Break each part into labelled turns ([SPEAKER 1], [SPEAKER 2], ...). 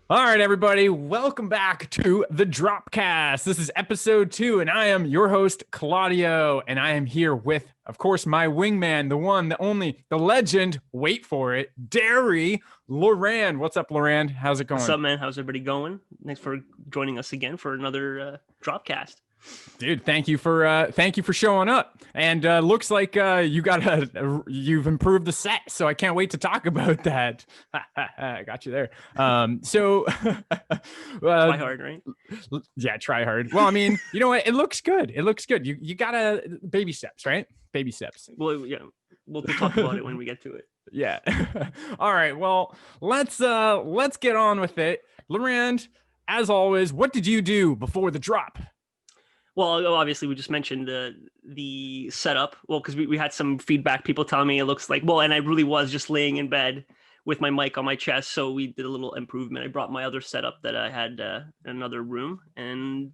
[SPEAKER 1] All right, everybody, welcome back to the Dropcast. This is episode 2, and I am your host, Claudio, and I am here with, of course, my wingman, the one, the only, the legend, wait for it, Derry Lorand. What's up, Lorand? How's it going?
[SPEAKER 2] What's up, man? How's everybody going? Thanks for joining us again for another Dropcast.
[SPEAKER 1] Dude, thank you for showing up. And looks like you've improved the set, so I can't wait to talk about that. I got you there.
[SPEAKER 2] Try hard, right?
[SPEAKER 1] Yeah, try hard. Well, I mean, you know what? It looks good. It looks good. You gotta baby steps, right? Baby steps.
[SPEAKER 2] Well, yeah, we'll talk about it when we get to it.
[SPEAKER 1] Yeah. All right. Well, let's get on with it. Lorand, as always, what did you do before the drop?
[SPEAKER 2] Well, obviously, we just mentioned the setup. Well, because we had some feedback, people telling me it looks like, well, and I really was just laying in bed with my mic on my chest. So we did a little improvement. I brought my other setup that I had in another room, and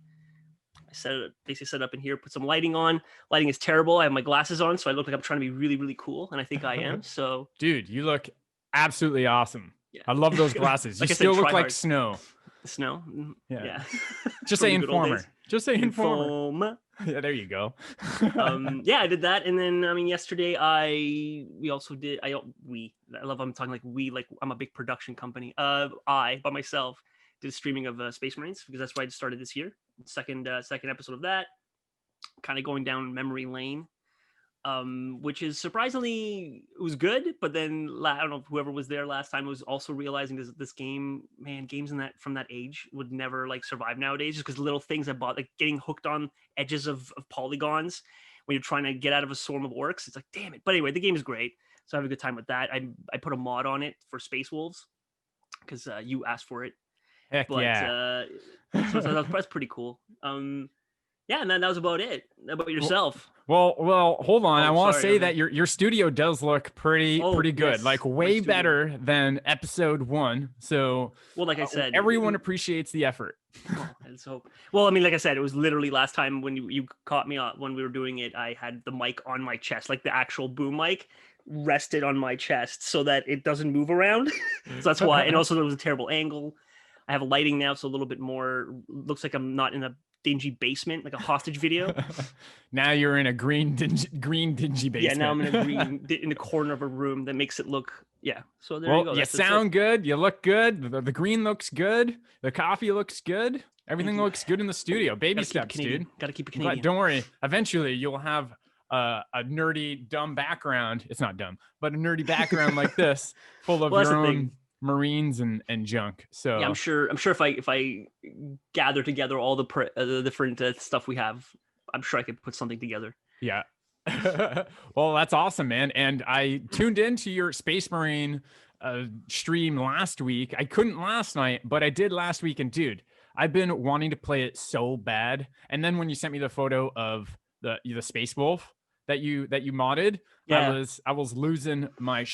[SPEAKER 2] I basically set up in here, put some lighting on. Lighting is terrible. I have my glasses on, so I look like I'm trying to be really, really cool, and I think I am. So,
[SPEAKER 1] dude, you look absolutely awesome. Yeah. I love those glasses. You
[SPEAKER 2] like
[SPEAKER 1] still look like
[SPEAKER 2] hard.
[SPEAKER 1] snow.
[SPEAKER 2] Snow? Yeah.
[SPEAKER 1] Just say informer. Just say informer.
[SPEAKER 2] Inform.
[SPEAKER 1] Yeah, there you go.
[SPEAKER 2] Yeah, I did that, and then yesterday I love I'm talking like we, like I'm a big production company. I by myself did streaming of Space Marines because that's why I just started this year. Second episode of that, kind of going down memory lane. Which is surprisingly, it was good, but then I don't know if whoever was there last time was also realizing this game, man, games from that age would never like survive nowadays, just because little things I bought, like getting hooked on edges of polygons when you're trying to get out of a swarm of orcs. It's like, damn it. But anyway, the game is great, so I have a good time with that. I put a mod on it for Space Wolves because you asked for it.
[SPEAKER 1] Heck
[SPEAKER 2] but,
[SPEAKER 1] yeah.
[SPEAKER 2] So that's pretty cool. Yeah, and then that was about it. How about yourself?
[SPEAKER 1] Well, hold on. I want to say that your studio does look pretty good. Yes, like way better than episode 1. So,
[SPEAKER 2] well, like I said,
[SPEAKER 1] everyone appreciates the effort.
[SPEAKER 2] Let's hope. Well, I mean, like I said, it was literally last time when you caught me when we were doing it, I had the mic on my chest, like the actual boom mic rested on my chest so that it doesn't move around. So that's why. And also there was a terrible angle. I have lighting now, so a little bit more looks like I'm not in a dingy basement, like a hostage video.
[SPEAKER 1] Now you're in a green dingy basement.
[SPEAKER 2] Yeah, now I'm in the corner of a room that makes it look. Yeah, so there you go.
[SPEAKER 1] You sound good. You look good. The green looks good. The coffee looks good. Everything looks good in the studio. Baby steps, dude.
[SPEAKER 2] Gotta keep it Canadian.
[SPEAKER 1] But don't worry. Eventually, you'll have a nerdy, dumb background. It's not dumb, but a nerdy background like this, full of your own Marines and junk. So
[SPEAKER 2] yeah, I'm sure if I gather together all the different stuff we have, I'm sure I could put something together.
[SPEAKER 1] Yeah. Well, that's awesome, man. And I tuned into your Space Marine stream last week. I couldn't last night, but I did last week. And dude, I've been wanting to play it so bad. And then when you sent me the photo of the Space Wolf that you modded, yeah. I was losing my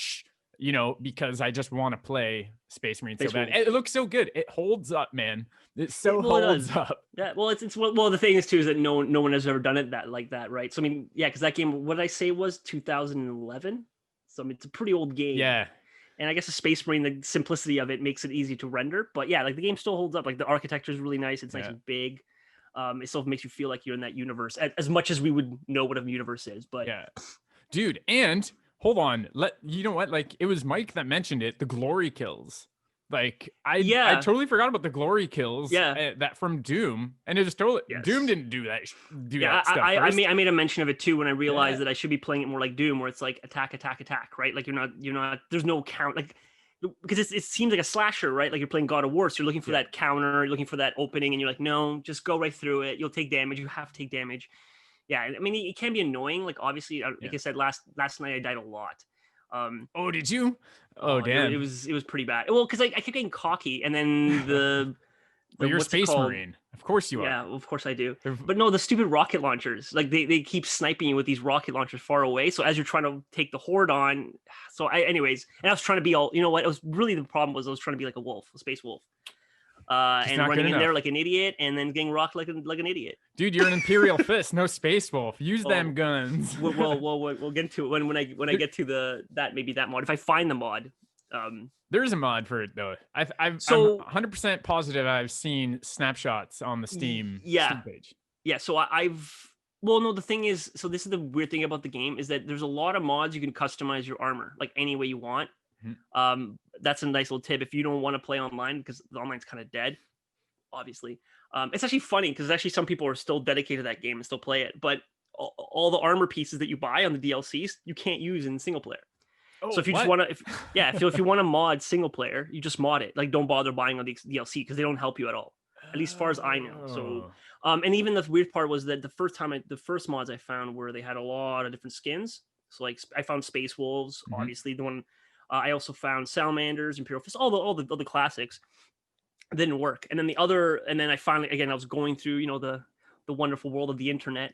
[SPEAKER 1] because I just want to play Space Marine so bad. It looks so good. It holds up, man. It holds up.
[SPEAKER 2] Yeah. Well, well, the thing is too is that no one has ever done it like that, right? So I mean, yeah, because that game, what did I say was 2011? So I mean, it's a pretty old game.
[SPEAKER 1] Yeah.
[SPEAKER 2] And I guess the Space Marine, the simplicity of it makes it easy to render. But yeah, like the game still holds up. Like the architecture is really nice. It's nice and big. It still makes you feel like you're in that universe as much as we would know what a universe is. But
[SPEAKER 1] yeah, dude, and. Hold on. You know what? Like, it was Mike that mentioned it. The glory kills. Like, I totally forgot about the glory kills.
[SPEAKER 2] Yeah,
[SPEAKER 1] that from Doom, and it was totally Doom didn't do that. That stuff
[SPEAKER 2] I made a mention of it too when I realized that I should be playing it more like Doom, where it's like attack, right? Like you're not. There's no count. Like because it seems like a slasher, right? Like you're playing God of War, so you're looking for that counter, you're looking for that opening, and you're like, no, just go right through it. You'll take damage. You have to take damage. Yeah, I mean, it can be annoying. Like, obviously, like I said, last night I died a lot.
[SPEAKER 1] Oh, did you? Oh, damn.
[SPEAKER 2] It was pretty bad. Well, because I kept getting cocky, and then
[SPEAKER 1] well, you're a Space Marine. Of course you are.
[SPEAKER 2] Yeah, of course I do. But no, the stupid rocket launchers. Like, they keep sniping you with these rocket launchers far away. So as you're trying to take the horde on, anyways, and I was trying to be all, you know what? It was really the problem was I was trying to be like a space wolf. And running in there like an idiot, and then getting rocked like an idiot.
[SPEAKER 1] Dude, you're an Imperial Fist, no Space Wolf. Use them guns.
[SPEAKER 2] We'll get into it when I get to that mod. If I find the mod,
[SPEAKER 1] There is a mod for it though. I'm
[SPEAKER 2] So
[SPEAKER 1] 100% positive I've seen snapshots on the Steam
[SPEAKER 2] yeah,
[SPEAKER 1] page.
[SPEAKER 2] yeah. So I've well, no. The thing is, so this is the weird thing about the game is that there's a lot of mods you can customize your armor like any way you want.
[SPEAKER 1] Mhm.
[SPEAKER 2] That's a nice little tip if you don't want to play online because the online's kind of dead. Obviously, it's actually funny because actually some people are still dedicated to that game and still play it, but all the armor pieces that you buy on the DLCs you can't use in single player. So
[SPEAKER 1] Oh,
[SPEAKER 2] if you just
[SPEAKER 1] what?
[SPEAKER 2] want to, if you want to mod single player, you just mod it. Like, don't bother buying on the DLC because they don't help you at all, at least as far as I know. So,
[SPEAKER 1] Oh.
[SPEAKER 2] and even the weird part was that the first mods I found where they had a lot of different skins. So like I found Space Wolves,
[SPEAKER 1] Mhm.
[SPEAKER 2] obviously the one. I also found Salamanders, Imperial Fist, all the classics. Didn't work. And then I finally again I was going through the wonderful world of the internet,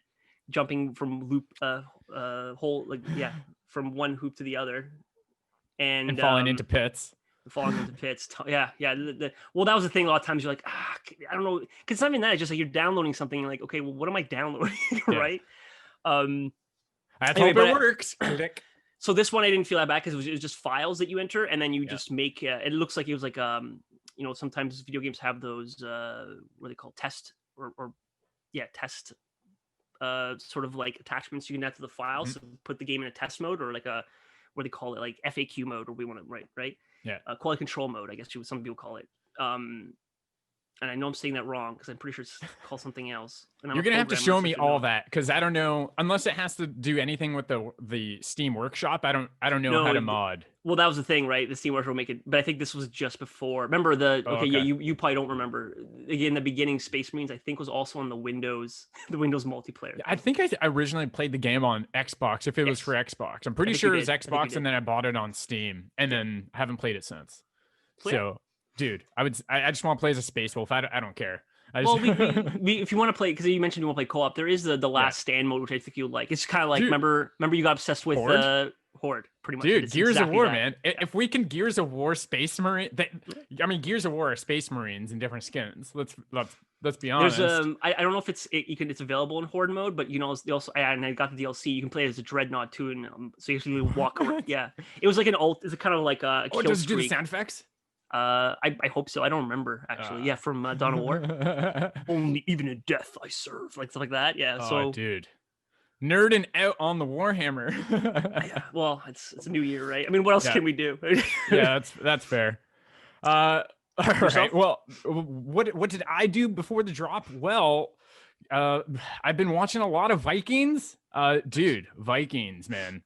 [SPEAKER 2] jumping from loop whole like from one hoop to the other
[SPEAKER 1] And
[SPEAKER 2] and
[SPEAKER 1] falling into pits.
[SPEAKER 2] falling into pits. Yeah. Well, that was the thing. A lot of times you're like, I don't know, because it's not even that. It's just like you're downloading something. And like, okay, well, what am I downloading,
[SPEAKER 1] Yeah.
[SPEAKER 2] right?
[SPEAKER 1] Let's
[SPEAKER 2] Anyway,
[SPEAKER 1] hope it works. Click.
[SPEAKER 2] So this one I didn't feel that bad because it was just files that you enter, and then you
[SPEAKER 1] Yeah.
[SPEAKER 2] just make. It looks like it was like sometimes video games have those what are they called, test or test sort of like attachments you can add to the file.
[SPEAKER 1] Mhm.
[SPEAKER 2] So put the game in a test mode or like a what do they call it, like FAQ mode, or we want to right
[SPEAKER 1] Yeah.
[SPEAKER 2] quality control mode, I guess some people call it. And I know I'm saying that wrong because I'm pretty sure it's called something else. And I'm
[SPEAKER 1] You're
[SPEAKER 2] a
[SPEAKER 1] gonna have to
[SPEAKER 2] programmer,
[SPEAKER 1] show
[SPEAKER 2] so I
[SPEAKER 1] me
[SPEAKER 2] should
[SPEAKER 1] all
[SPEAKER 2] know.
[SPEAKER 1] that because I don't know unless it has to do anything with the Steam Workshop. I don't know
[SPEAKER 2] No,
[SPEAKER 1] how to mod.
[SPEAKER 2] Well, that was the thing, right? The Steam Workshop will make it, but I think this was just before. Remember
[SPEAKER 1] Oh,
[SPEAKER 2] yeah,
[SPEAKER 1] okay.
[SPEAKER 2] you probably don't remember. Again, the beginning Space Marines I think was also on the Windows, the Windows multiplayer.
[SPEAKER 1] I think I originally played the game on Xbox if it was
[SPEAKER 2] Yes.
[SPEAKER 1] for Xbox. I'm pretty
[SPEAKER 2] think you
[SPEAKER 1] sure it was
[SPEAKER 2] did. I think you
[SPEAKER 1] Xbox, and
[SPEAKER 2] did.
[SPEAKER 1] then I bought it on Steam, and
[SPEAKER 2] Yeah.
[SPEAKER 1] then haven't played it since.
[SPEAKER 2] So, yeah.
[SPEAKER 1] So, dude, I just want to play as a Space Wolf. I don't care.
[SPEAKER 2] Well, we if you want to play, because you mentioned you want to play co-op, there is the last stand mode, which I think you'll like. It's kind of like,
[SPEAKER 1] Dude.
[SPEAKER 2] remember you got obsessed with
[SPEAKER 1] Horde?
[SPEAKER 2] pretty much.
[SPEAKER 1] Dude,
[SPEAKER 2] It's
[SPEAKER 1] Gears
[SPEAKER 2] exactly
[SPEAKER 1] of War,
[SPEAKER 2] that.
[SPEAKER 1] man.
[SPEAKER 2] Yeah.
[SPEAKER 1] If we can Gears of War Space Marine, Gears of War are Space Marines in different skins. Let's be honest.
[SPEAKER 2] There's I don't know if it's available in Horde mode, but they also and I got the DLC. You can play it as a Dreadnought too, and so you actually walk around. Yeah, it was like an ult. It's kind of like a kill
[SPEAKER 1] does it
[SPEAKER 2] streak.
[SPEAKER 1] do the sound effects?
[SPEAKER 2] I hope so. I don't remember actually. Yeah, from Dawn of War. Only even in death I serve, like stuff like that. Yeah.
[SPEAKER 1] Oh,
[SPEAKER 2] so,
[SPEAKER 1] dude, nerding out on the Warhammer.
[SPEAKER 2] yeah, well, it's a new year, right? I mean, what else can we do?
[SPEAKER 1] Yeah, that's fair. All
[SPEAKER 2] Yourself?
[SPEAKER 1] right. Well, what did I do before the drop? Well, I've been watching a lot of Vikings. Dude, Vikings, man.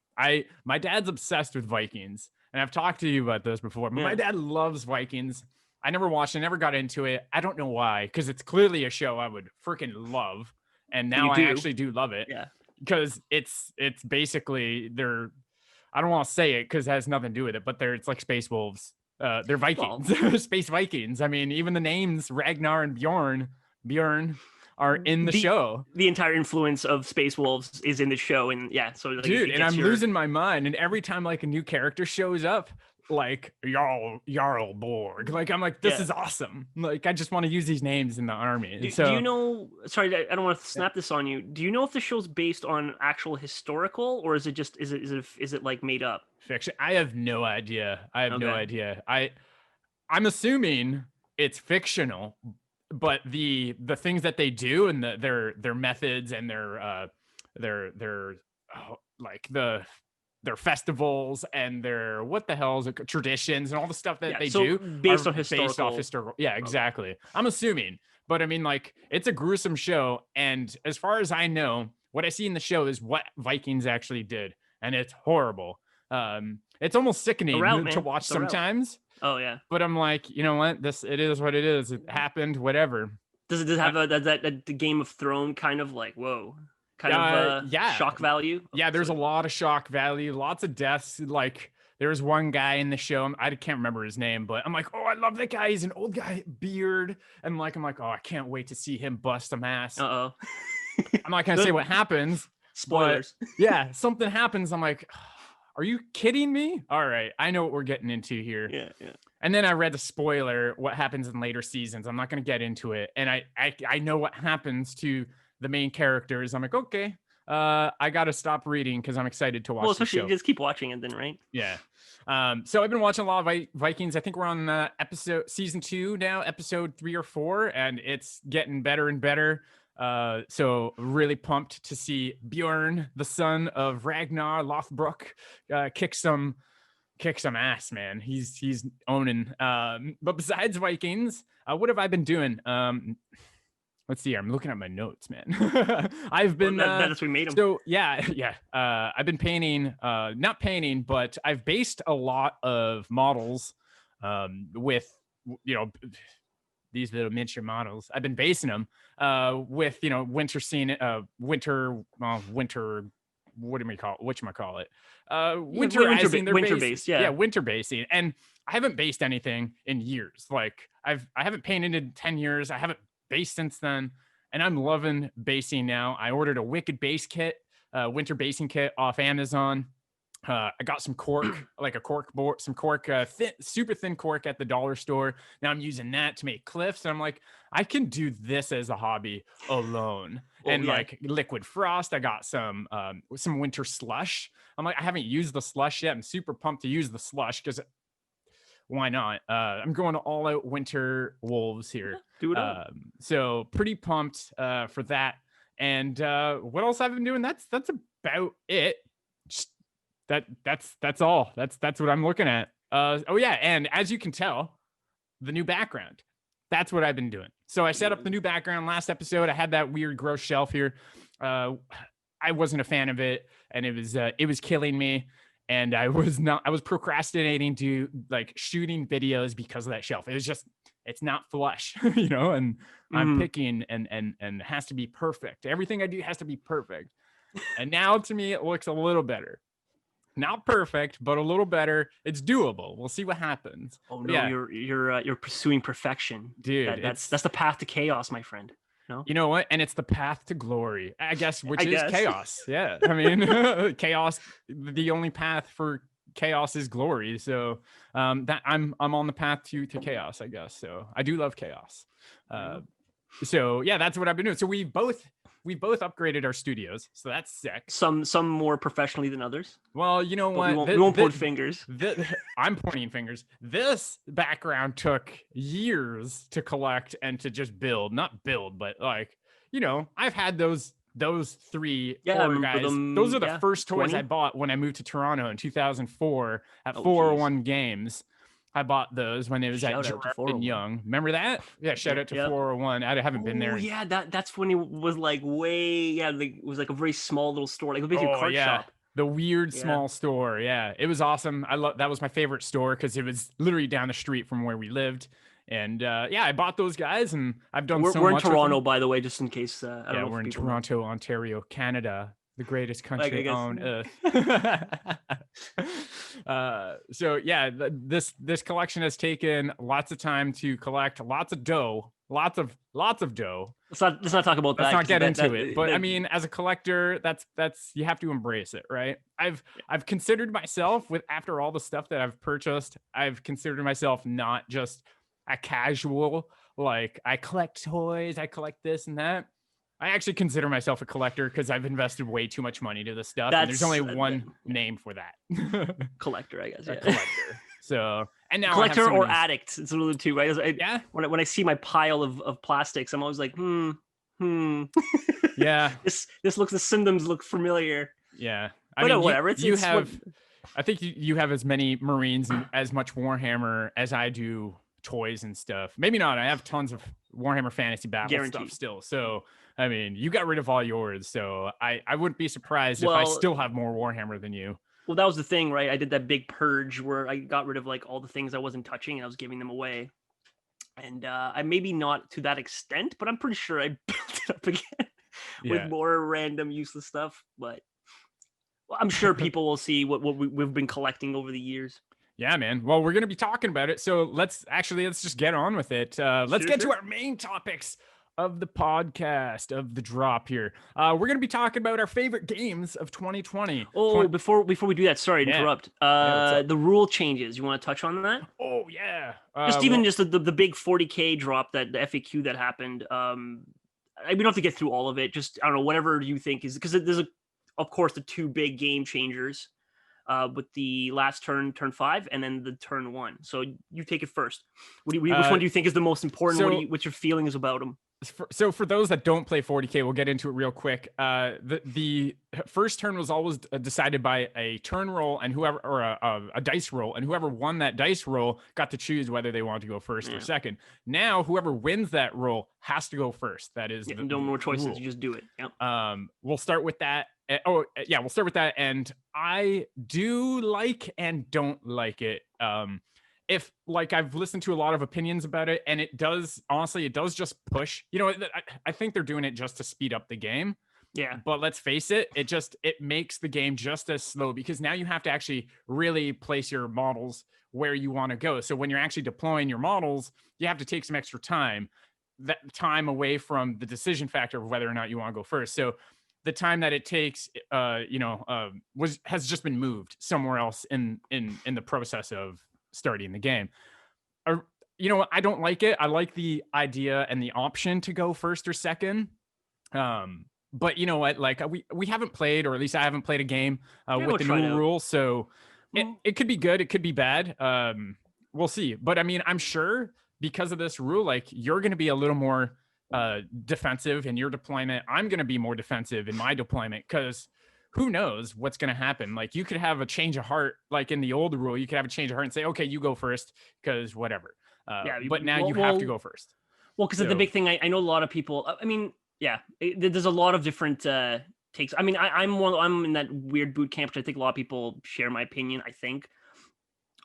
[SPEAKER 1] My dad's obsessed with Vikings. And I've talked to you about this before, but my dad loves Vikings. I never watched it, never got into it. I don't know why, because it's clearly a show I would freaking love. And now I actually do love it.
[SPEAKER 2] Yeah.
[SPEAKER 1] Because it's basically I don't want to say it because it has nothing to do with it, but it's like Space Wolves. They're Vikings, Space Vikings. I mean, even the names Ragnar and Bjorn are in the show.
[SPEAKER 2] The entire influence of Space Wolves is in the show, and yeah, so like,
[SPEAKER 1] dude, and I'm losing my mind. And every time like a new character shows up, like Jarl Borg, like I'm like, this is awesome. Like I just want to use these names in the army.
[SPEAKER 2] Do you know? Sorry, I don't want to snap this on you. Do you know if the show's based on actual historical, or is it just is it like made up
[SPEAKER 1] fiction? I have no idea. No idea. I'm assuming it's fictional. But the things that they do and their methods and their festivals and their what the hell is it, traditions and all the stuff that they do
[SPEAKER 2] based off historical.
[SPEAKER 1] Yeah, exactly. I'm assuming, but I mean, like, it's a gruesome show, and as far as I know, what I see in the show is what Vikings actually did, and it's horrible. It's almost sickening to watch sometimes.
[SPEAKER 2] Oh yeah,
[SPEAKER 1] but I'm like, you know what? It is what it is. It happened. Whatever.
[SPEAKER 2] Does it have that Game of Thrones kind of like whoa, kind of shock value?
[SPEAKER 1] Yeah, there's a lot of shock value. Lots of deaths. Like there's one guy in the show. I can't remember his name, but I'm like, oh, I love that guy. He's an old guy, beard, and I'm like, oh, I can't wait to see him bust some ass.
[SPEAKER 2] I'm
[SPEAKER 1] not gonna say what happens.
[SPEAKER 2] Spoilers.
[SPEAKER 1] Yeah, something happens. I'm like, are you kidding me? All right, I know what we're getting into here.
[SPEAKER 2] Yeah.
[SPEAKER 1] And then I read the spoiler, what happens in later seasons. I'm not going to get into it. And I know what happens to the main characters. I'm like, okay, I gotta stop reading because I'm excited to watch
[SPEAKER 2] Well,
[SPEAKER 1] the
[SPEAKER 2] especially
[SPEAKER 1] show.
[SPEAKER 2] just keep watching it then, right?
[SPEAKER 1] Yeah. So I've been watching a lot of Vikings. I think we're on season 2 now, episode 3 or 4, and it's getting better and better. So really pumped to see Bjorn, the son of Ragnar Lothbrok, kick some ass, man. He's owning. But besides Vikings, what have I been doing? Let's see. I'm looking at my notes, man. I've been
[SPEAKER 2] that's we made them.
[SPEAKER 1] So yeah. I've been painting, not painting, but I've based a lot of models with these little miniature models. I've been basing them with winter scene, winter. What do we call it? Whatchamacallit? Winter based,
[SPEAKER 2] yeah.
[SPEAKER 1] Winter basing. And I haven't based anything in years. Like I haven't painted in 10 years. I haven't based since then, and I'm loving basing now. I ordered a wicked base kit, winter basing kit off Amazon. I got some cork, like a cork board, some cork, super thin cork at the dollar store. Now I'm using that to make cliffs. And I'm like, I can do this as a hobby alone. Like liquid frost. I got some winter slush. I'm like, I haven't used the slush yet. I'm super pumped to use the slush because why not? I'm going to all out winter wolves here.
[SPEAKER 2] Do it up.
[SPEAKER 1] So pretty pumped for that. And what else I've been doing? That's about it. Just that's all. That's what I'm looking at. Oh yeah, and as you can tell, the new background. That's what I've been doing. So I set up the new background last episode. I had that weird gross shelf here. I wasn't a fan of it, and it was killing me. And I was procrastinating to like shooting videos because of that shelf. It's not flush, and I'm picking and it has to be perfect. Everything I do has to be perfect. And now to me, it looks a little better. Not perfect, but a little better. It's doable. We'll see what happens.
[SPEAKER 2] Oh no, yeah. You're pursuing perfection,
[SPEAKER 1] dude.
[SPEAKER 2] That's the path to chaos, my friend. No?
[SPEAKER 1] You know what? And it's the path to glory, I guess, which is chaos. Yeah. I mean, chaos, the only path for chaos is glory. So that I'm on the path to chaos, I guess. So I do love chaos. So yeah, that's what I've been doing. So we both upgraded our studios. So that's sick.
[SPEAKER 2] Some more professionally than others.
[SPEAKER 1] Well, you know what?
[SPEAKER 2] We won't point fingers.
[SPEAKER 1] I'm pointing fingers. This background took years to collect and to just build. Not build, but like, I've had those 3 4 guys. Those are the first toys 20? I bought when I moved to Toronto in 2004 at 401 Games. I bought those when it was at Girard and Young. Remember that? Yeah, shout out to 401. I haven't been there.
[SPEAKER 2] Oh yeah, that's when it was like it was like a very small little store, like a basic cart shop.
[SPEAKER 1] The weird small store. Yeah, it was awesome. That was my favorite store because it was literally down the street from where we lived. And I bought those guys, and I've done so much.
[SPEAKER 2] We're in Toronto, by the way, just in case.
[SPEAKER 1] We're in Toronto, Ontario, Canada, the greatest country on earth. So yeah, this collection has taken lots of time to collect, lots of dough. Let's
[SPEAKER 2] not talk about that.
[SPEAKER 1] Let's not get into it. But I mean, as a collector, that's you have to embrace it, right? I've considered myself after all the stuff that I've purchased, I've considered myself not just a casual, like I collect toys, I collect this and that. I actually consider myself a collector because I've invested way too much money to this stuff. And there's only one name for that.
[SPEAKER 2] Collector, I guess.
[SPEAKER 1] Yeah. A collector. So, and now
[SPEAKER 2] collector or addict. It's one of the two, right?
[SPEAKER 1] Yeah.
[SPEAKER 2] When I see my pile of plastics, I'm always like,
[SPEAKER 1] Yeah.
[SPEAKER 2] The symptoms look familiar.
[SPEAKER 1] Yeah.
[SPEAKER 2] I mean, whatever.
[SPEAKER 1] I think you have as many Marines and as much Warhammer as I do toys and stuff. Maybe not. I have tons of Warhammer Fantasy Battle stuff still. So, I mean, you got rid of all yours. So I wouldn't be surprised if I still have more Warhammer than you.
[SPEAKER 2] Well, that was the thing, right? I did that big purge where I got rid of like all the things I wasn't touching and I was giving them away. And I maybe not to that extent, but I'm pretty sure I built it up again with more random useless stuff. But I'm sure people will see what we've been collecting over the years.
[SPEAKER 1] Yeah, man. Well, we're going to be talking about it. So let's just get on with it. Let's get to our main topics of the podcast, of the drop here. We're going to be talking about our favorite games of 2020.
[SPEAKER 2] Oh, before we do that, sorry to interrupt. The rule changes. You want to touch on that?
[SPEAKER 1] Oh, yeah.
[SPEAKER 2] Just the big 40K drop, that the FAQ that happened. we don't have to get through all of it. Just, I don't know, whatever you think is, because there's of course the two big game changers with the last turn 5, and then the turn 1. So you take it first. Which one do you think is the most important? What's your feelings about them?
[SPEAKER 1] So for those that don't play 40K, we'll get into it real quick. The first turn was always decided by a turn roll and whoever, or a dice roll, and whoever won that dice roll got to choose whether they want to go first or second. Now, whoever wins that roll has to go first. That is
[SPEAKER 2] no more choices. You just do it. Yep.
[SPEAKER 1] We'll start with that. We'll start with that. And I do like and don't like it. If like I've listened to a lot of opinions about it, and it does just push, I think they're doing it just to speed up the game.
[SPEAKER 2] Yeah.
[SPEAKER 1] But let's face it, it makes the game just as slow, because now you have to actually really place your models where you want to go. So when you're actually deploying your models, you have to take some extra time, that time away from the decision factor of whether or not you want to go first. So the time that it takes, has just been moved somewhere else in the process of starting the game. I don't like it. I like the idea and the option to go first or second. But you know what? Like we haven't played, or at least I haven't played a game with the new rule. So it could be good. It could be bad. We'll see. But I mean, I'm sure because of this rule, like you're going to be a little more defensive in your deployment. I'm going to be more defensive in my deployment, because who knows what's going to happen. Like you could have a change of heart, like in the old rule, you could have a change of heart and say, okay, you go first because whatever. But now you have to go first.
[SPEAKER 2] Well, because the big thing, I know a lot of people, I mean, there's a lot of different takes. I mean, I'm in that weird boot camp, which I think a lot of people share my opinion, I think.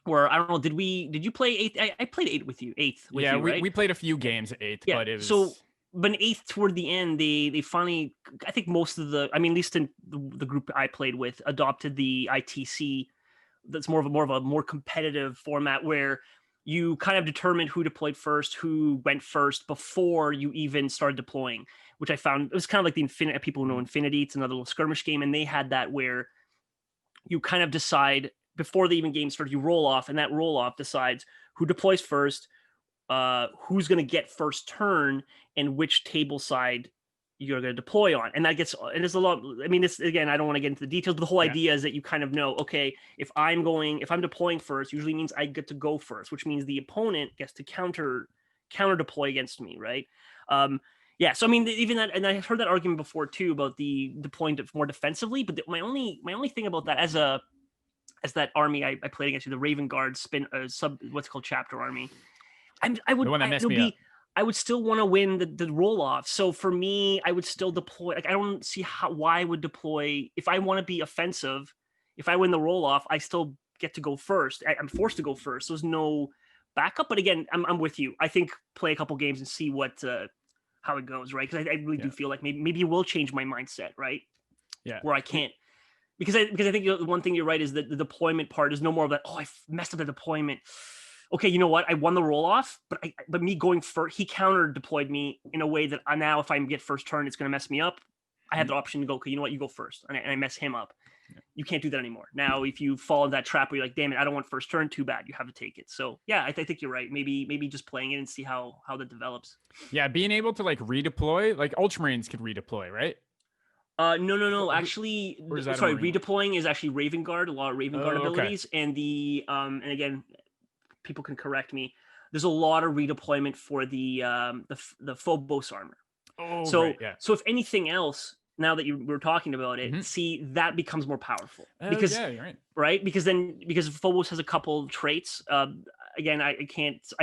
[SPEAKER 2] Where, I don't know, did you play 8th? I played 8 with you, 8th with you, right?
[SPEAKER 1] We played a few games at 8th, but it was...
[SPEAKER 2] But in 8th, toward the end, they finally, I think most of at least in the group I played with, adopted the ITC. That's more of a more competitive format where you kind of determined who deployed first, who went first before you even started deploying, which I found, it was kind of like the Infinity, people who know Infinity, it's another little skirmish game, and they had that where you kind of decide before the even game started, you roll off, and that roll off decides who deploys first, who's going to get first turn, and which table side you're going to deploy on. And there's a lot, I mean, this, again, I don't want to get into the details, but the whole idea is that you kind of know, okay, if I'm deploying first, usually means I get to go first, which means the opponent gets to counter deploy against me, right? So I mean, even that, and I've heard that argument before too, about the deploying more defensively, but my only thing about that, as that army I played against you, the Raven Guard what's called chapter army, I would still want to win the roll off. So for me, I would still deploy. Like, I don't see why I would deploy if I want to be offensive. If I win the roll off, I still get to go first. I'm forced to go first. There's no backup. But again, I'm with you. I think play a couple games and see how it goes, right? Because I really do feel like maybe it will change my mindset, right?
[SPEAKER 3] Yeah.
[SPEAKER 2] Where I can't. Because I think the one thing you're right is that the deployment part is no more of that, oh, I messed up the deployment. Okay, you know what? I won the roll off, but me going first, he counter deployed me in a way that now if I get first turn, it's going to mess me up. I have the option to go, okay, you know what? You go first, and I mess him up. Yeah. You can't do that anymore. Now, if you fall in that trap where you're like, damn it, I don't want first turn, too bad. You have to take it. So yeah, I think you're right. Maybe just playing it and see how that develops.
[SPEAKER 1] Yeah, being able to like redeploy, like Ultramarines could redeploy, right?
[SPEAKER 2] No. Actually, redeploying is actually Raven Guard. A lot of Raven Guard abilities, and and again, people can correct me. There's a lot of redeployment for the Phobos armor.
[SPEAKER 1] Oh,
[SPEAKER 2] so
[SPEAKER 1] right, yeah.
[SPEAKER 2] So if anything else, now that we're talking about it, see, that becomes more powerful because
[SPEAKER 1] yeah, you're right.
[SPEAKER 2] Right, because Phobos has a couple traits. Again, I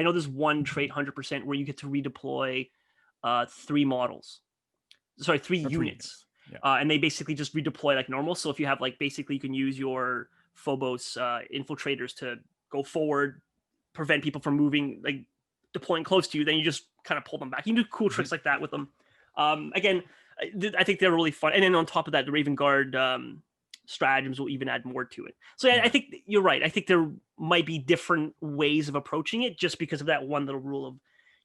[SPEAKER 2] know there's one trait 100% where you get to redeploy 3 models. Sorry, 3 units. Yeah. And they basically just redeploy like normal. So if you have basically you can use your Phobos infiltrators to go forward, prevent people from moving, deploying close to you, then you just kind of pull them back. You can do cool tricks like that with them. Again, I think they're really fun. And then on top of that, the Raven Guard stratagems will even add more to it. So yeah, I think you're right. I think there might be different ways of approaching it just because of that one little rule of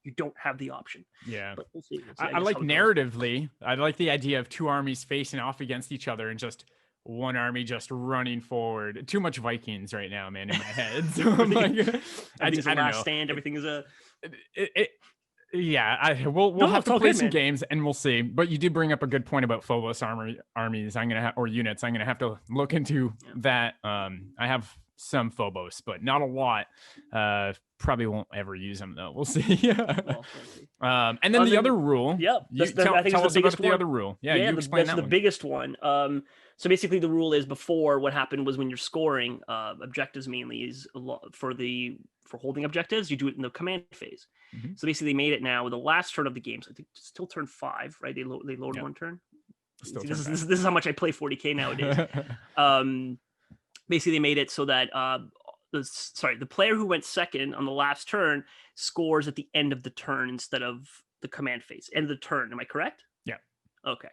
[SPEAKER 2] you don't have the option.
[SPEAKER 1] Yeah.
[SPEAKER 2] But we'll see.
[SPEAKER 1] I like narratively, I like the idea of 2 armies facing off against each other and just one army just running forward. Too much Vikings right now, man, in my head. So I'm like,
[SPEAKER 2] everything's a last stand. Everything is a...
[SPEAKER 1] we'll
[SPEAKER 2] No,
[SPEAKER 1] have
[SPEAKER 2] it's
[SPEAKER 1] to
[SPEAKER 2] all
[SPEAKER 1] play
[SPEAKER 2] good,
[SPEAKER 1] some
[SPEAKER 2] man.
[SPEAKER 1] games and we'll see. But you do bring up a good point about Phobos armies. I'm gonna or units. I'm gonna have to look into that. I have some Phobos, but not a lot. Probably won't ever use them though. We'll see.
[SPEAKER 2] Well,
[SPEAKER 1] And then the other rule.
[SPEAKER 2] Yep.
[SPEAKER 1] You
[SPEAKER 2] I think
[SPEAKER 1] tell
[SPEAKER 2] it's
[SPEAKER 1] us
[SPEAKER 2] the biggest
[SPEAKER 1] about the
[SPEAKER 2] one.
[SPEAKER 1] other rule. Yeah, you explain
[SPEAKER 2] that's
[SPEAKER 1] that
[SPEAKER 2] the
[SPEAKER 1] one.
[SPEAKER 2] biggest one. So basically the rule is before what happened was when you're scoring objectives mainly is for holding objectives, you do it in the command phase. So basically they made it now with the last turn of the game. So I think it's still turn 5, right? They load one turn. See, this is how much I play 40K nowadays. Basically they made it so that the player who went second on the last turn scores at the end of the turn instead of the command phase. End of the turn. Am I correct?
[SPEAKER 1] Yeah.
[SPEAKER 2] Okay.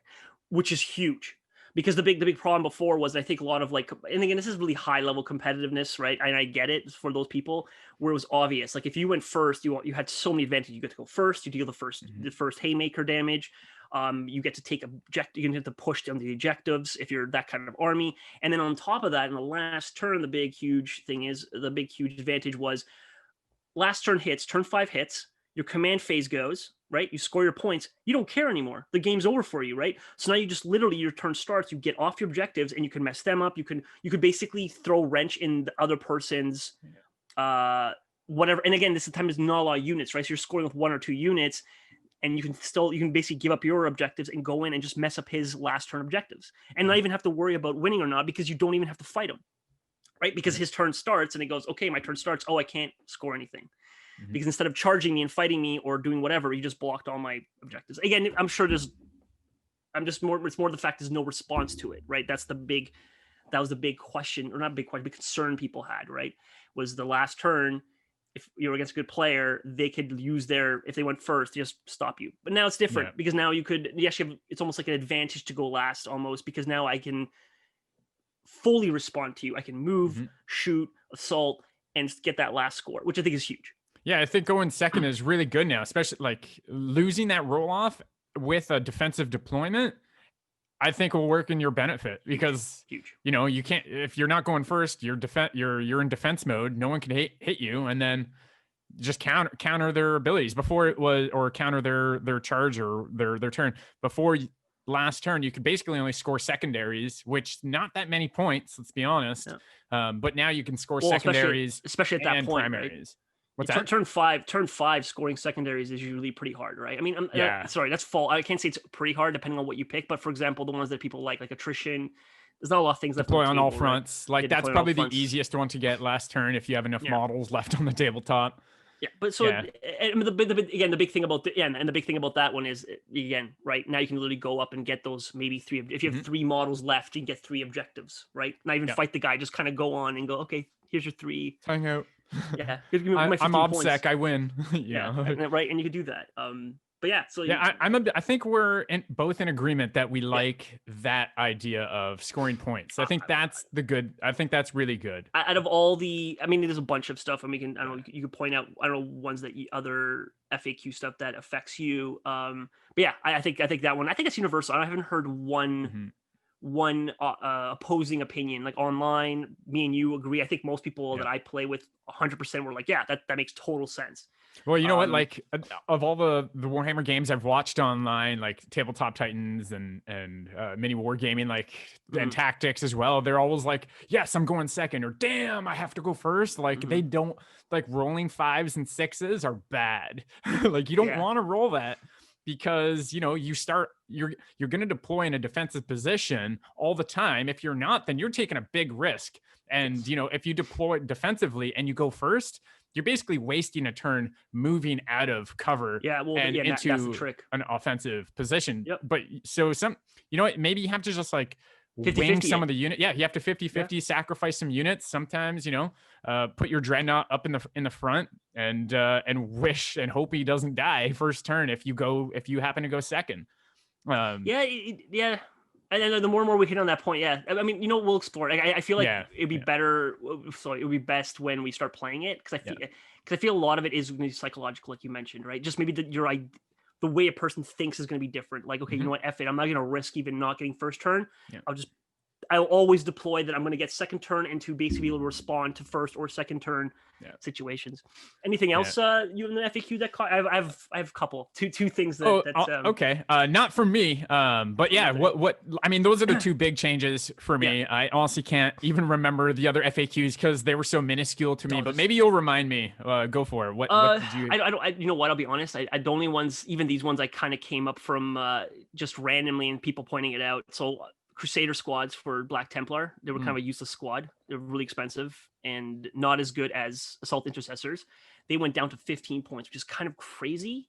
[SPEAKER 2] Which is huge. Because the big problem before was, I think, a lot of and again, this is really high level competitiveness, right? And I get it for those people where it was obvious. Like if you went first, you had so many advantages. You get to go first. You deal the first haymaker damage. You get to take you can have to push down the objectives if you're that kind of army. And then on top of that, in the last turn, the big huge advantage was last turn hits, turn 5 hits. Your command phase goes, right? You score your points. You don't care anymore. The game's over for you, right? So now you just literally, your turn starts, you get off your objectives and you can mess them up. You could basically throw wrench in the other person's whatever. And again, this time is not a lot of units, right? So you're scoring with 1 or 2 units and you can basically give up your objectives and go in and just mess up his last turn objectives and not even have to worry about winning or not, because you don't even have to fight him, right? Because his turn starts and it goes, okay, my turn starts. Oh, I can't score anything. Because instead of charging me and fighting me or doing whatever, you just blocked all my objectives. Again, I'm sure it's more the fact there's no response to it, right? That was the big question, or not big question, but concern people had, right? Was the last turn, if you were against a good player, they could use if they went first, just stop you. But now it's different because now it's almost like an advantage to go last almost, because now I can fully respond to you. I can move, shoot, assault, and get that last score, which I think is huge.
[SPEAKER 1] Yeah, I think going second is really good now, especially like losing that roll off with a defensive deployment. I think will work in your benefit because
[SPEAKER 2] huge.
[SPEAKER 1] You can't, if you're not going first, you're in defense mode. No one can hit you, and then just counter their abilities before it was, or counter their charge or their turn before. Last turn, you could basically only score secondaries, which not that many points. Let's be honest. Yeah. But now you can score secondaries,
[SPEAKER 2] especially at that point,
[SPEAKER 1] primaries.
[SPEAKER 2] Right?
[SPEAKER 1] What's that?
[SPEAKER 2] Turn five scoring secondaries is usually pretty hard, right? I mean, sorry, that's fall. I can't say it's pretty hard depending on what you pick, but for example, the ones that people like attrition, there's not a lot of things that
[SPEAKER 1] deploy on all fronts. Right? Like that's probably the easiest one to get last turn if you have enough models left on the tabletop.
[SPEAKER 2] Yeah, but so and the big thing about the big thing about that one is, again, right now you can literally go up and get those maybe 3. If you have 3 models left, you can get 3 objectives, right? Not even fight the guy, just kind of go on and go, okay, here's your 3.
[SPEAKER 1] Hang out.
[SPEAKER 2] Yeah,
[SPEAKER 1] I'm obsec. I win.
[SPEAKER 2] Right, and you could do that. But yeah, so
[SPEAKER 1] I think we're both in agreement that we like that idea of scoring points. I think that's I think that's really good.
[SPEAKER 2] Out of all there's a bunch of stuff, and I don't know, you could point out, I don't know, ones that other FAQ stuff that affects you. But yeah, I think that one, I think it's universal. I haven't heard one opposing opinion like online. Me and you agree. I think most people that I play with 100% were like, yeah, that makes total sense.
[SPEAKER 1] Well, you know what, like of all the Warhammer games I've watched online, like Tabletop Titans and mini wargaming, like and tactics as well, they're always like, yes, I'm going second, or damn, I have to go first. Like they don't, like, rolling 5s and 6s are bad. Like you don't want to roll that, because you're going to deploy in a defensive position all the time. If you're not, then you're taking a big risk. And if you deploy defensively and you go first, you're basically wasting a turn moving out of cover into that's the trick. An offensive position. But so maybe you have to just like
[SPEAKER 2] 50,
[SPEAKER 1] wing some of the unit. Yeah, you have to 50-50 sacrifice some units sometimes, put your dreadnought up in the front and wish and hope he doesn't die first turn if you happen to go second.
[SPEAKER 2] And the more and more we hit on that point, I mean, we'll explore it. I feel like it'd be better. Sorry, it would be best when we start playing it, because I feel a lot of it is going to be psychological, like you mentioned, right? Just maybe the way a person thinks is going to be different. Like, okay, you know what, F it, I'm not going to risk even not getting first turn. I'll just I'll always deploy that I'm going to get second turn and to basically be able to respond to first or second turn situations. Anything else you in the FAQ that caught? I have a couple, two things that.
[SPEAKER 1] Okay. Not for me. But yeah, what I mean, those are the two big changes for me. I honestly can't even remember the other FAQs because they were so minuscule to me. But maybe you'll remind me. Go for it. What did you?
[SPEAKER 2] I don't. You know what? I'll be honest. The only ones, even these ones, I kind of came up from just randomly and people pointing it out. So Crusader squads for Black Templar, they were kind of a useless squad. They're really expensive and not as good as Assault Intercessors. They went down to 15 points, which is kind of crazy.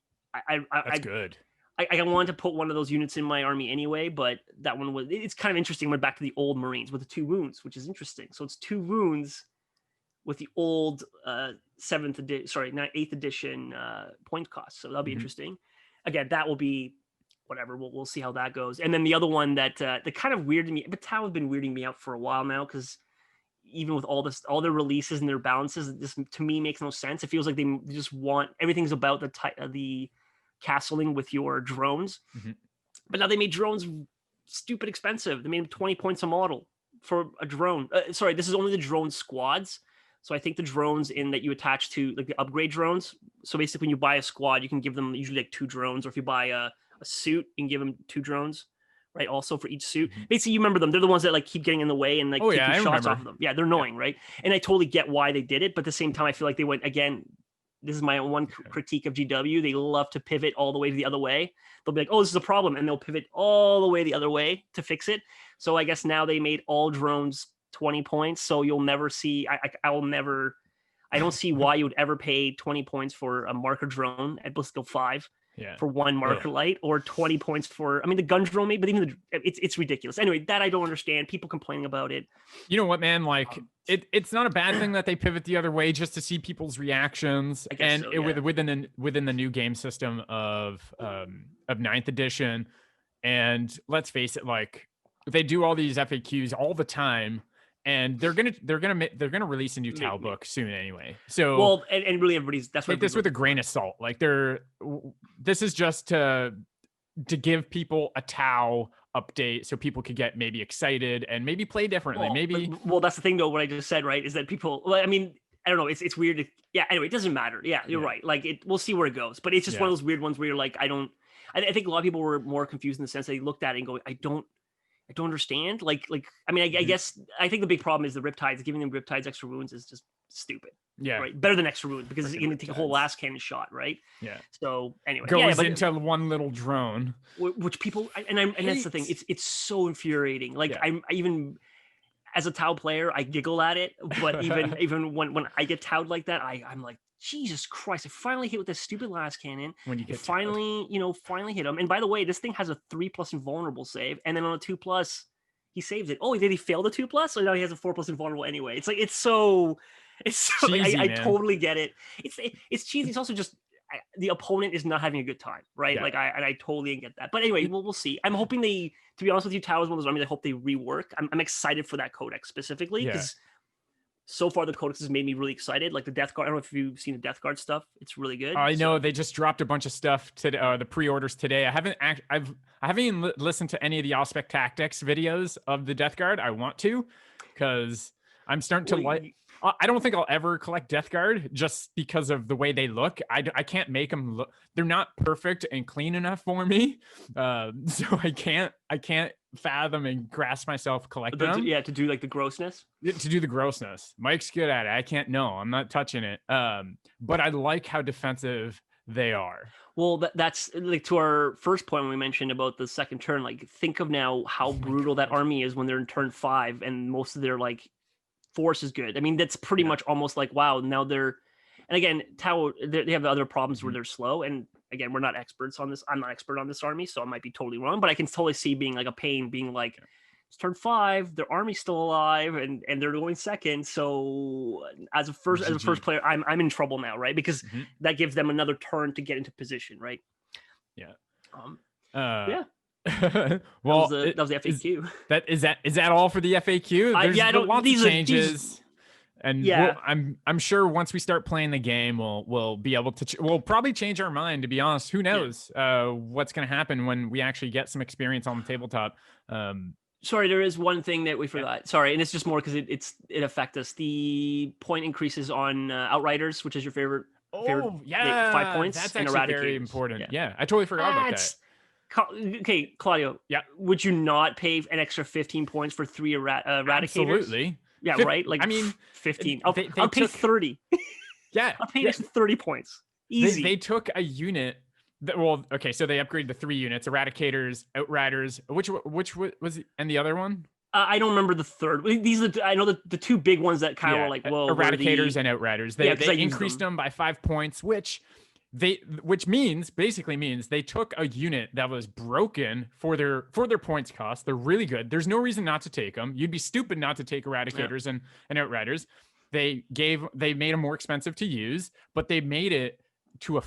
[SPEAKER 1] That's good.
[SPEAKER 2] I wanted to put one of those units in my army anyway, but that one was, it's kind of interesting. Went back to the old Marines with the 2 wounds, which is interesting. So it's 2 wounds with the old 8th edition point cost. So that'll be interesting. Again, that will be whatever. We'll see how that goes. And then the other one that kind of weirded me, but Tau has been weirding me out for a while now, because even with all their releases and their balances, this to me makes no sense. It feels like they just want everything's about the castling with your drones. But now they made drones stupid expensive. They made 20 points a model for a drone. Sorry, this is only the drone squads. So I think the drones in that you attach to like the upgrade drones. So basically when you buy a squad, you can give them usually like 2 drones, or if you buy a suit, you can give them 2 drones, right? Also for each suit. Basically, you remember them. They're the ones that like keep getting in the way and like keep shots off of them. Yeah, they're annoying, right? And I totally get why they did it, but at the same time, I feel like they went, again, this is my one critique of GW. They love to pivot all the way to the other way. They'll be like, oh, this is a problem, and they'll pivot all the way the other way to fix it. So I guess now they made all drones 20 points, so you'll never see, I don't see why you would ever pay 20 points for a marker drone at Blissco 5 for 1 marker light, or 20 points for, I mean, the gun drone, maybe, but even it's ridiculous. Anyway, that I don't understand. People complaining about it.
[SPEAKER 1] You know what, man? Like, it's not a bad thing that they pivot the other way just to see people's reactions. And within the new game system of 9th edition. And let's face it, like, they do all these FAQs all the time. And they're gonna release a new Tau book soon anyway. So
[SPEAKER 2] and really everybody's, that's what
[SPEAKER 1] take this with a grain of salt. Like, this is just to give people a Tau update so people could get maybe excited and maybe play differently.
[SPEAKER 2] That's the thing though. What I just said, right, is that people. Well, I mean, I don't know. It's weird. Anyway, it doesn't matter. Yeah, you're right. Like we'll see where it goes. But it's just one of those weird ones where you're like, I think a lot of people were more confused in the sense they looked at it and go, I don't understand. Like, I mean, I guess I think the big problem is the Riptides. Giving them Riptides extra wounds is just stupid.
[SPEAKER 1] Yeah.
[SPEAKER 2] Right. Better than extra wounds, because you're going to take a whole last cannon shot. Right.
[SPEAKER 1] Yeah.
[SPEAKER 2] So anyway,
[SPEAKER 1] goes into one little drone,
[SPEAKER 2] which people, and that's the thing. It's so infuriating. Like I even as a Tau player, I giggle at it. But even when I get Tau'd like that, I'm like, Jesus Christ, I finally hit with this stupid last cannon.
[SPEAKER 1] When you get
[SPEAKER 2] finally hit him. And by the way, this thing has a 3+ invulnerable save. And then on a 2+, he saves it. Oh, did he fail the 2+? So now he has a 4+ invulnerable anyway. It's like, it's so cheesy, I totally get it. It's cheesy. It's also just, the opponent is not having a good time, right? Yeah. Like I totally get that. But anyway, we'll see. I'm hoping to be honest with you, Tau is one of those armies I hope they rework. I'm excited for that codex specifically, because so far the codex has made me really excited. Like the Death Guard, I don't know if you've seen the Death Guard stuff. It's really good.
[SPEAKER 1] I know they just dropped a bunch of stuff to the pre-orders today. I haven't even listened to any of the Aspect Tactics videos of the Death Guard. I want to, because I'm starting to like. I don't think I'll ever collect Death Guard just because of the way they look. I can't make them look. They're not perfect and clean enough for me. So I can't fathom and grasp myself collecting them.
[SPEAKER 2] Yeah, to do like the grossness.
[SPEAKER 1] To do the grossness. Mike's good at it. I can't. No, I'm not touching it. But I like how defensive they are.
[SPEAKER 2] Well, that's like to our first point when we mentioned about the second turn. Like, think of now how brutal that army is when they're in turn 5 and most of their like force is good. I mean, that's pretty much almost like, wow, now they're, and again, Tau, they have other problems where they're slow. And again, we're not experts on this. I'm not expert on this army, so I might be totally wrong, but I can totally see being like a pain, being like, it's turn 5, their army's still alive and they're going second. So as a first player, I'm in trouble now, right? Because that gives them another turn to get into position, right?
[SPEAKER 1] Yeah.
[SPEAKER 2] Well, that was the FAQ.
[SPEAKER 1] Is that all for the FAQ? There's lots of changes, and I'm sure once we start playing the game, we'll be able to. We'll probably change our mind. To be honest, who knows what's going to happen when we actually get some experience on the tabletop?
[SPEAKER 2] Sorry, there is one thing that we forgot. Sorry, and it's just more because it affects us. The point increases on Outriders, which is your favorite.
[SPEAKER 1] Oh, yeah,
[SPEAKER 2] 5 points.
[SPEAKER 1] that's
[SPEAKER 2] and
[SPEAKER 1] actually very
[SPEAKER 2] Eradicators.
[SPEAKER 1] important. Yeah, I totally forgot about that.
[SPEAKER 2] Okay, Claudio.
[SPEAKER 1] Yeah.
[SPEAKER 2] Would you not pay an extra 15 points for 3 Eradicators?
[SPEAKER 1] Absolutely.
[SPEAKER 2] Yeah, right. Like,
[SPEAKER 1] I mean,
[SPEAKER 2] 15.
[SPEAKER 1] they
[SPEAKER 2] I'll pay
[SPEAKER 1] took
[SPEAKER 2] 30.
[SPEAKER 1] Yeah,
[SPEAKER 2] I'll pay an extra 30 points. Easy.
[SPEAKER 1] They took a unit. Well, okay, so they upgraded the 3 units: Eradicators, Outriders. Which was and the other one?
[SPEAKER 2] I don't remember the third. These are I know the 2 big ones that kind of were like, whoa,
[SPEAKER 1] Eradicators and Outriders. They increased them by 5 points, which basically means they took a unit that was broken for their points cost. They're really good. There's no reason not to take them. You'd be stupid not to take Eradicators and Outriders. They made them more expensive to use, but they made it to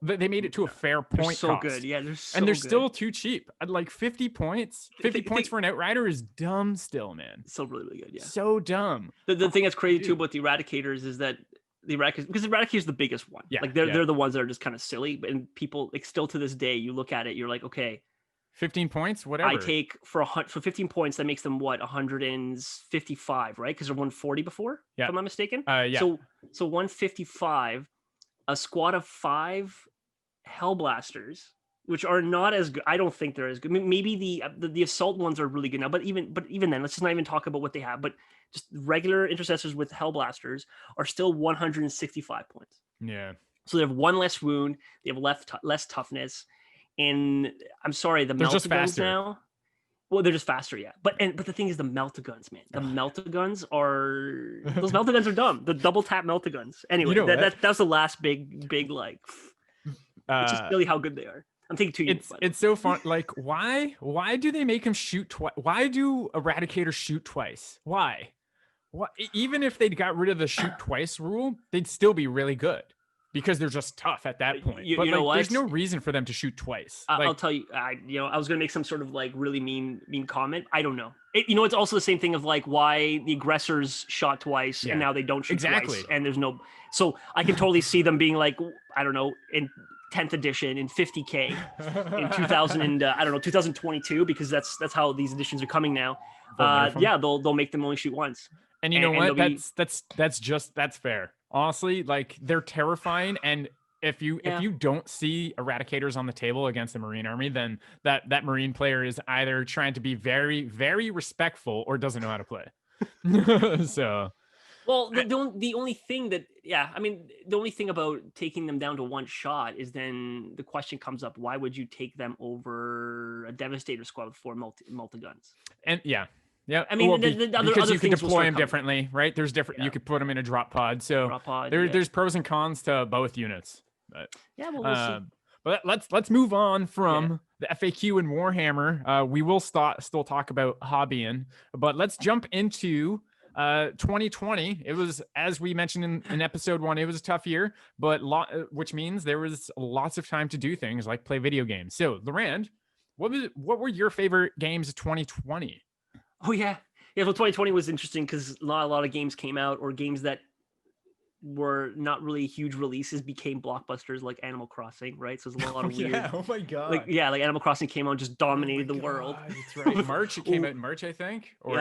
[SPEAKER 1] they made it to a fair point
[SPEAKER 2] so
[SPEAKER 1] cost.
[SPEAKER 2] Good. Yeah,
[SPEAKER 1] they're still too cheap. At like 50 points. 50 points for an Outrider is dumb still, man.
[SPEAKER 2] Still really, really good. Yeah.
[SPEAKER 1] So dumb.
[SPEAKER 2] The thing that's crazy too about the Eradicators is that because the Eradicators is the biggest one.
[SPEAKER 1] Yeah.
[SPEAKER 2] Like they're the ones that are just kind of silly, and people like still to this day you look at it, you're like, okay,
[SPEAKER 1] 15 points, whatever.
[SPEAKER 2] I take for 15 points, that makes them what, 155, right? Because they're 140 before, if I'm not mistaken.
[SPEAKER 1] Yeah.
[SPEAKER 2] So 155, a squad of 5 Hellblasters, which are not as good. I don't think they're as good. Maybe the assault ones are really good now, but even then, let's just not even talk about what they have. But just regular intercessors with Hellblasters are still 165 points.
[SPEAKER 1] Yeah.
[SPEAKER 2] So they have 1 less wound. They have less toughness. And I'm sorry, they're just faster now. Well, they're just faster, yeah. But the thing is, the Meltaguns, man. The Meltaguns are dumb. The double tap Meltaguns. Anyway, that's the last big like. It's just really how good they are. I'm taking 2 units.
[SPEAKER 1] It's so fun. Like, why do they make them shoot twice? Why do Eradicators shoot twice? Why? What? Even if they got rid of the shoot twice rule, they'd still be really good. Because they're just tough at that point.
[SPEAKER 2] You know what?
[SPEAKER 1] There's no reason for them to shoot twice.
[SPEAKER 2] I'll tell you. I was gonna make some sort of like really mean comment. I don't know. It's also the same thing of like why the aggressors shot twice and now they don't shoot twice. And there's no. So I can totally see them being like, I don't know, in 10th edition in 50K in 2000 and 2022, because that's how these editions are coming now. They'll make them only shoot once.
[SPEAKER 1] And you know what? That's fair. Honestly, like, they're terrifying, and if you don't see Eradicators on the table against the Marine Army, then that Marine player is either trying to be very, very respectful or doesn't know how to play. So,
[SPEAKER 2] well, the only thing the only thing about taking them down to 1 shot is then the question comes up: why would you take them over a Devastator squad with 4 multi-guns?
[SPEAKER 1] And yeah. I
[SPEAKER 2] mean,
[SPEAKER 1] because you can deploy them differently, right? There's different. Yeah. You could put them in a drop pod. So there's pros and cons to both units. But,
[SPEAKER 2] we'll see.
[SPEAKER 1] But let's move on from the FAQ and Warhammer. We will still talk about hobbying, but let's jump into 2020. It was, as we mentioned in episode 1, it was a tough year, but which means there was lots of time to do things like play video games. So, Lorand, what were your favorite games of 2020?
[SPEAKER 2] Oh yeah. Well, 2020 was interesting because a lot of games came out, or games that were not really huge releases became blockbusters, like Animal Crossing, right? So there's a lot of weird.
[SPEAKER 1] Yeah. Oh my god.
[SPEAKER 2] Like Animal Crossing came out and just dominated the world.
[SPEAKER 1] That's right. March. It came out in March, I think. Or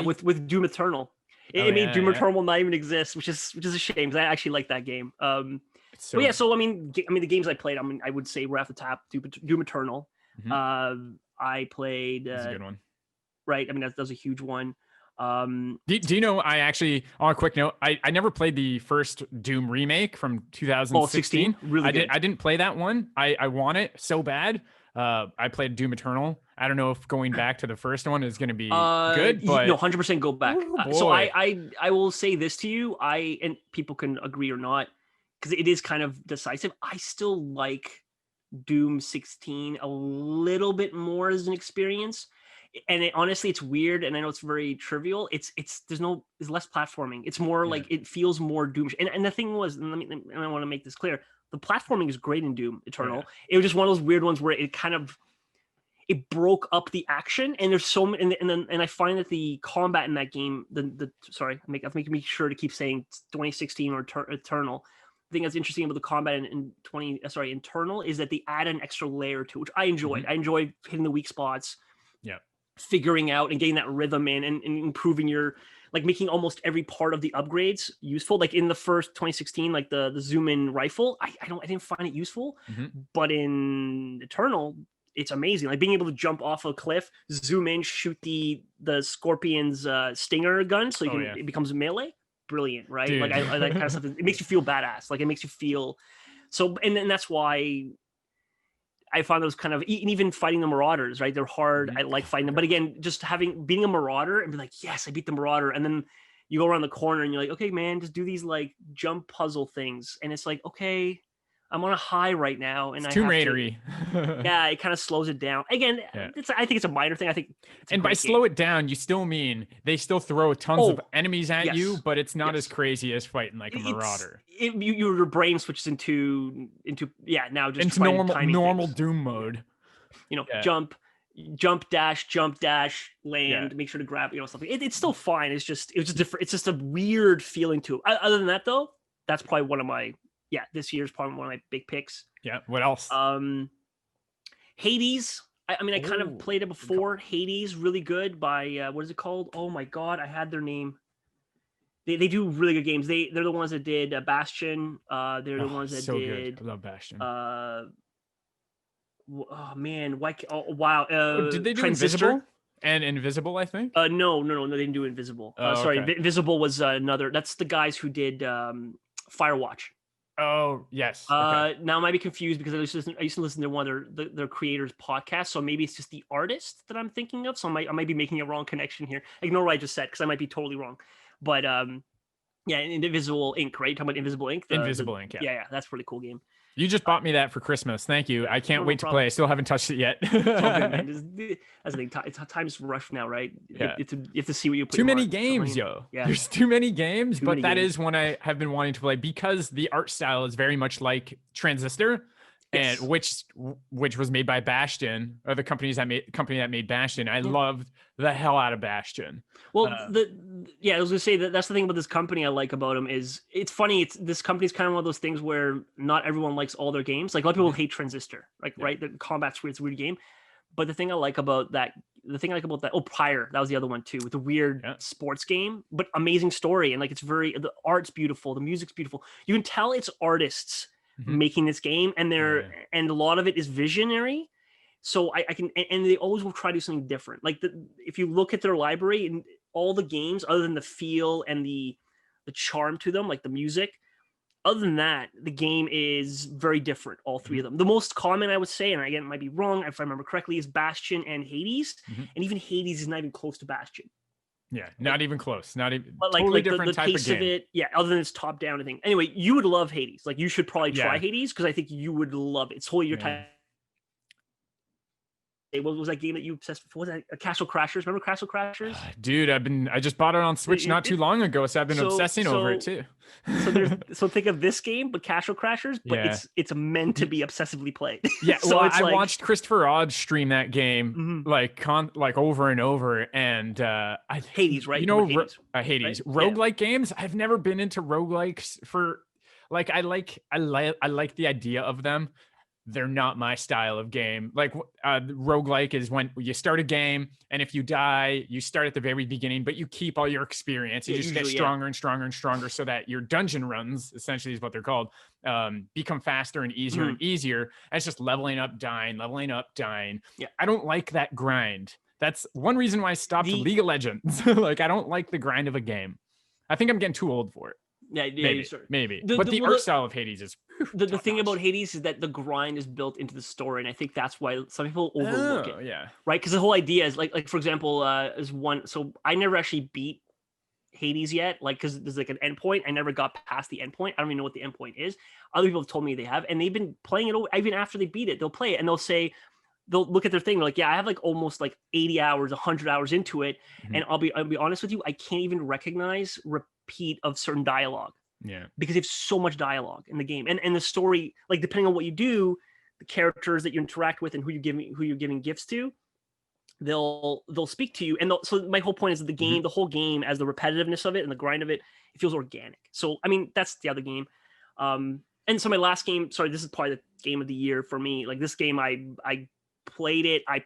[SPEAKER 2] with Doom Eternal. It made Doom Eternal not even exist, which is a shame because I actually like that game. So I mean the games I played, I would say right off the top, Doom Eternal. Mm-hmm. I played.
[SPEAKER 1] That's a good one.
[SPEAKER 2] Right. I mean, that was a huge one.
[SPEAKER 1] Do you know, I actually, on a quick note, I never played the first Doom remake from 2016.
[SPEAKER 2] Really good.
[SPEAKER 1] I didn't play that one. I want it so bad. I played Doom Eternal. I don't know if going back to the first one is going to be good, but
[SPEAKER 2] 100% go back. So I will say this to you, and people can agree or not, because it is kind of decisive. I still like Doom 16 a little bit more as an experience. And honestly, it's weird, and I know it's very trivial. It's less platforming. It's more like it feels more Doom. And the thing was, and I want to make this clear: the platforming is great in Doom Eternal. Yeah. It was just one of those weird ones where it broke up the action, and there's so many. And I find that the combat in that game, I'm making me sure to keep saying 2016 or Eternal. The thing that's interesting about the combat in Eternal is that they add an extra layer to it, which I enjoyed. Mm-hmm. I enjoyed hitting the weak spots.
[SPEAKER 1] Yeah.
[SPEAKER 2] figuring out and getting that rhythm in and improving your, like making almost every part of the upgrades useful. Like in the first 2016, like the zoom in rifle, I didn't find it useful, but in Eternal, it's amazing. Like being able to jump off a cliff, zoom in, shoot the Scorpion's stinger gun, so you can it becomes melee. Brilliant, right?
[SPEAKER 1] Dude.
[SPEAKER 2] Like I that kind of stuff. It makes you feel badass. Like it makes you feel so, and that's why I found those kind of, and even fighting the Marauders, right? They're hard. I like fighting them, but again, just being a Marauder and be like, yes, I beat the Marauder, and then you go around the corner and you're like, okay, man, just do these like jump puzzle things, and it's like, okay, I'm on a high right now, and
[SPEAKER 1] it's Tomb Raidery.
[SPEAKER 2] Yeah, it kind of slows it down. Again, I think it's a minor thing. I think,
[SPEAKER 1] and by slow it down, you still mean they still throw tons of enemies at you, but it's not as crazy as fighting like a Marauder.
[SPEAKER 2] Your brain switches into now just
[SPEAKER 1] into normal Doom mode.
[SPEAKER 2] You know, jump dash, land, make sure to grab, stuff. It's still fine. It was just different. It's just a weird feeling to it. Other than that, though, that's probably one of my this year's probably one of my big picks.
[SPEAKER 1] Yeah. What else?
[SPEAKER 2] Hades. I mean, I kind of played it before. Hades, really good by what is it called? Oh my god, I had their name. They do really good games. They're the ones that did Bastion. They're the ones that did.
[SPEAKER 1] Good. I love Bastion.
[SPEAKER 2] Oh man, why? Oh wow.
[SPEAKER 1] Did they do Invisible? And Invisible, I think.
[SPEAKER 2] No, they didn't do Invisible. Sorry, okay. Invisible was another. That's the guys who did Firewatch.
[SPEAKER 1] Oh yes. Okay.
[SPEAKER 2] Now I might be confused because I used to listen to one of their creators' podcasts, so maybe it's just the artist that I'm thinking of. So I might be making a wrong connection here. Ignore what I just said because I might be totally wrong. But Invisible Ink, right? You're talking about Invisible Ink.
[SPEAKER 1] Invisible Ink.
[SPEAKER 2] Yeah, that's a pretty cool game.
[SPEAKER 1] You just bought me that for Christmas. Thank you. I can't wait to play. I still haven't touched it yet.
[SPEAKER 2] That's the thing. Time's rushed now, right?
[SPEAKER 1] Yeah.
[SPEAKER 2] You have to see what you put.
[SPEAKER 1] Too many games, yo.
[SPEAKER 2] Yeah.
[SPEAKER 1] There's too many games, but that is one I have been wanting to play because the art style is very much like Transistor, and which was made by Bastion, or the company that made Bastion. I loved the hell out of Bastion.
[SPEAKER 2] Well, I was gonna say that's the thing about this company I like about them is it's funny. This company's kind of one of those things where not everyone likes all their games. Like a lot of people hate Transistor, right? The combat's weird, it's a weird game. But the thing I like about that, Pyre, that was the other one too, with the weird sports game, but amazing story, and like the art's beautiful, the music's beautiful. You can tell it's artists making this game, and and a lot of it is visionary. So I can, and they always will try to do something different. Like if you look at their library and all the games, other than the feel and the charm to them, like the music, other than that, the game is very different. All three of them. The most common, I would say, and again, it might be wrong if I remember correctly, is Bastion and Hades, and even Hades is not even close to Bastion.
[SPEAKER 1] Yeah, not even close. Not even.
[SPEAKER 2] But
[SPEAKER 1] totally different
[SPEAKER 2] the
[SPEAKER 1] type
[SPEAKER 2] pace
[SPEAKER 1] of game.
[SPEAKER 2] it, other than it's top down, I think. Anyway, you would love Hades. Like you should probably try Hades because I think you would love it. It's totally your type. What was that game that you obsessed with? What was that? Castle Crashers. Remember Castle Crashers?
[SPEAKER 1] Dude, I just bought it on Switch not too long ago, so I've been obsessing over it too.
[SPEAKER 2] So think of this game, but Castle Crashers, but it's meant to be obsessively played.
[SPEAKER 1] Yeah, so I watched Christopher Odd stream that game like over and over, and
[SPEAKER 2] Hades, right?
[SPEAKER 1] You know, Hades. Right? Roguelike games. I've never been into roguelikes for like I like the idea of them. They're not my style of game. Like roguelike is when you start a game, and if you die, you start at the very beginning, but you keep all your experience. You just get stronger and stronger and stronger, so that your dungeon runs, essentially is what they're called, become faster and easier and easier. And it's just leveling up, dying. Yeah. I don't like that grind. That's one reason why I stopped League of Legends. Like I don't like the grind of a game. I think I'm getting too old for it.
[SPEAKER 2] Yeah,
[SPEAKER 1] maybe. But the art style of Hades is
[SPEAKER 2] the thing about Hades is that the grind is built into the story, and I think that's why some people overlook it.
[SPEAKER 1] Yeah,
[SPEAKER 2] right. Because the whole idea is like for example, is one. So I never actually beat Hades yet, like because there's like an endpoint. I never got past the endpoint. I don't even know what the endpoint is. Other people have told me they have, and they've been playing it even after they beat it. They'll play it and they'll look at their thing. They're like, yeah, I have like almost like 80 hours, 100 hours into it, and I'll be honest with you, I can't even recognize repeat of certain dialogue.
[SPEAKER 1] Yeah,
[SPEAKER 2] because they have so much dialogue in the game, and the story, like depending on what you do, the characters that you interact with and who you're giving gifts to, they'll speak to you. And so my whole point is that the game, the whole game, as the repetitiveness of it and the grind of it, it feels organic. So I mean, that's the other game. And so my last game, sorry, this is probably the game of the year for me. Like this game, I played it. I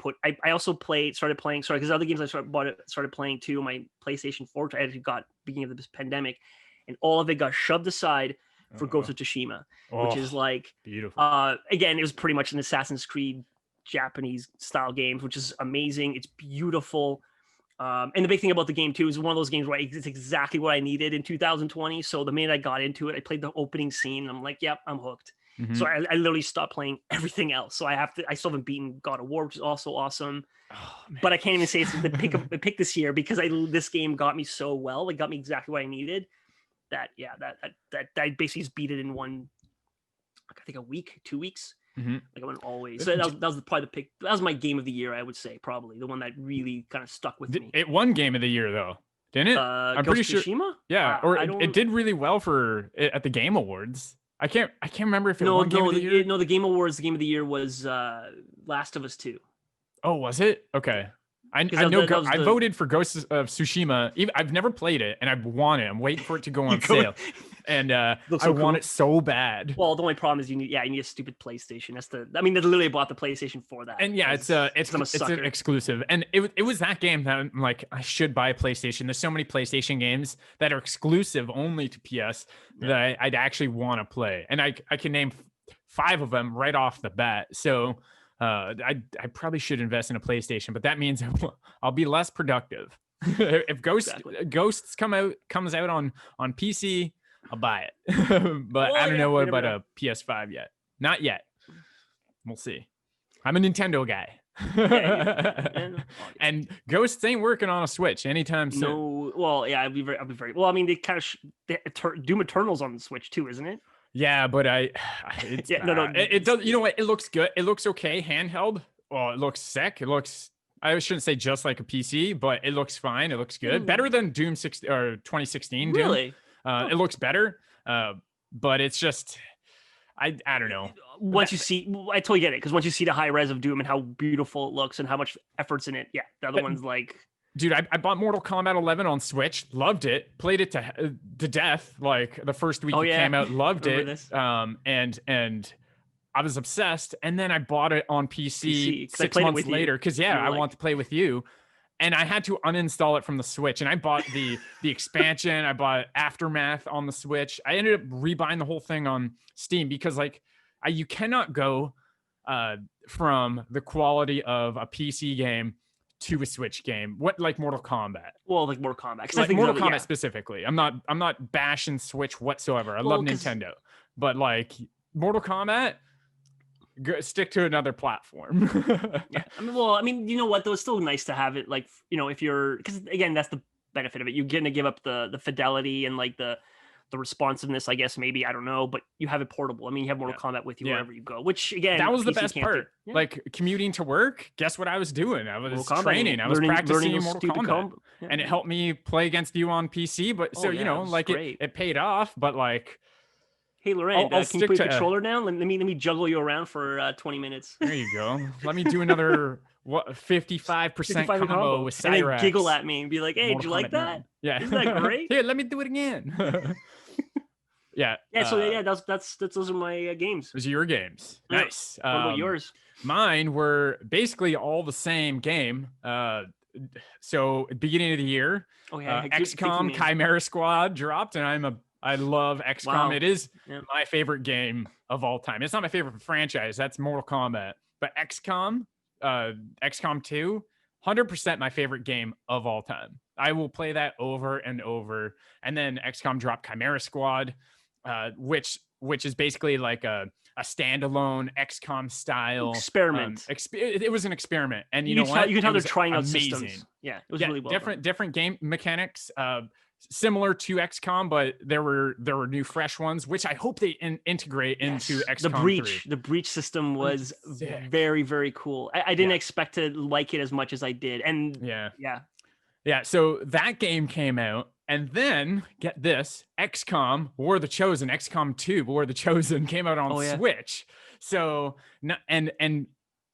[SPEAKER 2] also started playing, sorry, because other games I started playing too on my PlayStation 4, which I actually got beginning of this pandemic, and all of it got shoved aside for Ghost of Tsushima, which is like
[SPEAKER 1] beautiful.
[SPEAKER 2] Again, it was pretty much an Assassin's Creed Japanese style game, which is amazing. It's beautiful. And the big thing about the game too is one of those games where it's exactly what I needed in 2020. So the minute I got into it, I played the opening scene, and I'm like, yep, I'm hooked.
[SPEAKER 1] Mhm.
[SPEAKER 2] So I literally stopped playing everything else. So I still haven't beaten God of War, which is also awesome.
[SPEAKER 1] Oh,
[SPEAKER 2] but I can't even say it's the pick this year, because this game got me so well. It got me exactly what I needed. That I basically just beat it in one, I think a week, 2 weeks.
[SPEAKER 1] Mhm.
[SPEAKER 2] Like I went always. So that was probably the pick. That was my game of the year, I would say, probably the one that really kind of stuck with me.
[SPEAKER 1] It won game of the year though, didn't it? I'm
[SPEAKER 2] Ghost
[SPEAKER 1] pretty sure.
[SPEAKER 2] Tsushima?
[SPEAKER 1] Yeah, or it did really well at the Game Awards. I can't remember if it won game of the year.
[SPEAKER 2] No, the Game Awards, the game of the year was Last of Us 2.
[SPEAKER 1] Oh, was it? Okay. I voted for Ghost of Tsushima. I've never played it, and I want it. I'm waiting for it to go on sale, and I want it so bad.
[SPEAKER 2] Well, the only problem is you need a stupid PlayStation. That's literally bought the PlayStation for that.
[SPEAKER 1] And yeah, it's an exclusive, and it was that game that I'm like, I should buy a PlayStation. There's so many PlayStation games that are exclusive only to PS that I'd actually want to play, and I can name 5 of them right off the bat. So. I probably should invest in a PlayStation, but that means I'll be less productive. If Ghosts comes out on PC, I'll buy it. But I don't know about a PS5 yet. Not yet. We'll see. I'm a Nintendo guy. And Ghosts ain't working on a Switch anytime soon.
[SPEAKER 2] No, well, yeah, I'll be very well. I mean, they kind of Doom Eternal's on the Switch too, isn't it?
[SPEAKER 1] Yeah, but it does. You know what? It looks good. It looks okay handheld. Well, it looks sick. It looks. I shouldn't say just like a PC, but it looks fine. It looks good. Better than Doom 2016.
[SPEAKER 2] Really?
[SPEAKER 1] Doom. It looks better. But it's just. I don't know.
[SPEAKER 2] Once you see, I totally get it, because once you see the high res of Doom and how beautiful it looks and how much effort's in it, yeah, the other one's like.
[SPEAKER 1] Dude, I bought Mortal Kombat 11 on Switch, loved it, played it to death. Like the first week it came out, loved it. And I was obsessed. And then I bought it on PC 6 months later because I want to play with you. And I had to uninstall it from the Switch. And I bought the expansion. I bought Aftermath on the Switch. I ended up rebuying the whole thing on Steam because you cannot go from the quality of a PC game to a Switch game. What, like Mortal Kombat?
[SPEAKER 2] Well, like Mortal Kombat.
[SPEAKER 1] Like Mortal Kombat specifically. I'm not bashing Switch whatsoever. I love Nintendo, but like Mortal Kombat, stick to another platform.
[SPEAKER 2] Yeah. I mean, you know what though? It's still nice to have it. Like, if you're, because again, that's the benefit of it. You're getting to give up the fidelity and like the responsiveness, I guess, maybe, I don't know, but you have it portable. I mean, you have Mortal Kombat with you wherever you go, which again,
[SPEAKER 1] that was the best part. Like commuting to work, guess what I was doing? I was training. I was practicing Mortal Kombat, and it helped me play against you on PC. But it paid off. But like,
[SPEAKER 2] hey, Lorand, can you put your controller down? Let me juggle you around for 20 minutes.
[SPEAKER 1] There you go. Let me do another 55% combo with Cyrax.
[SPEAKER 2] And then giggle at me and be like, hey, did you like that?
[SPEAKER 1] Yeah.
[SPEAKER 2] Isn't that great?
[SPEAKER 1] Here, let me do it again. Yeah.
[SPEAKER 2] So those are my games.
[SPEAKER 1] Those are your games. Nice.
[SPEAKER 2] What about yours?
[SPEAKER 1] Mine were basically all the same game. So beginning of the year, XCOM Chimera Squad dropped, and I love XCOM. Wow. It is my favorite game of all time. It's not my favorite franchise. That's Mortal Kombat. But XCOM 2, 100% my favorite game of all time. I will play that over and over. And then XCOM dropped Chimera Squad, which is basically like a standalone XCOM style
[SPEAKER 2] experiment.
[SPEAKER 1] It was an experiment, and you know what?
[SPEAKER 2] You can tell they're trying out
[SPEAKER 1] amazing
[SPEAKER 2] systems. Yeah, it was really well
[SPEAKER 1] different game mechanics. Similar to XCOM, but there were new fresh ones, which I hope they integrate into XCOM.
[SPEAKER 2] The breach system was very, very cool. I didn't expect to like it as much as I did, and yeah. So that game came out, and then get this: XCOM War of the Chosen, XCOM 2 War of the Chosen came out on Switch. So and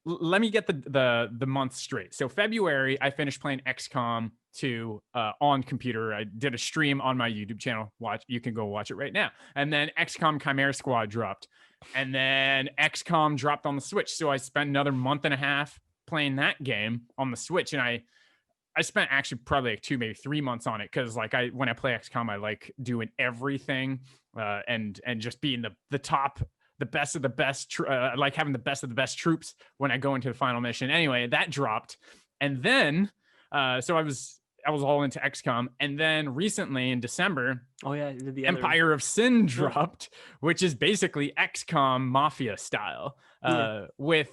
[SPEAKER 2] let me get the month straight. So February, I finished playing XCOM 2 on computer. I did a stream on my YouTube channel. You can go watch it right now. And then XCOM Chimera Squad dropped, and then XCOM dropped on the Switch. So I spent another month and a half
[SPEAKER 1] playing that game on the Switch, and I spent actually probably like 2, maybe 3 months on it, because like when I play XCOM, I like doing everything, and just being the top, the best of the best. I like having the best of the best troops when I go into the final mission. Anyway, that dropped, and then so I was all into XCOM, and then recently in December, Empire of Sin dropped, which is basically XCOM Mafia style, with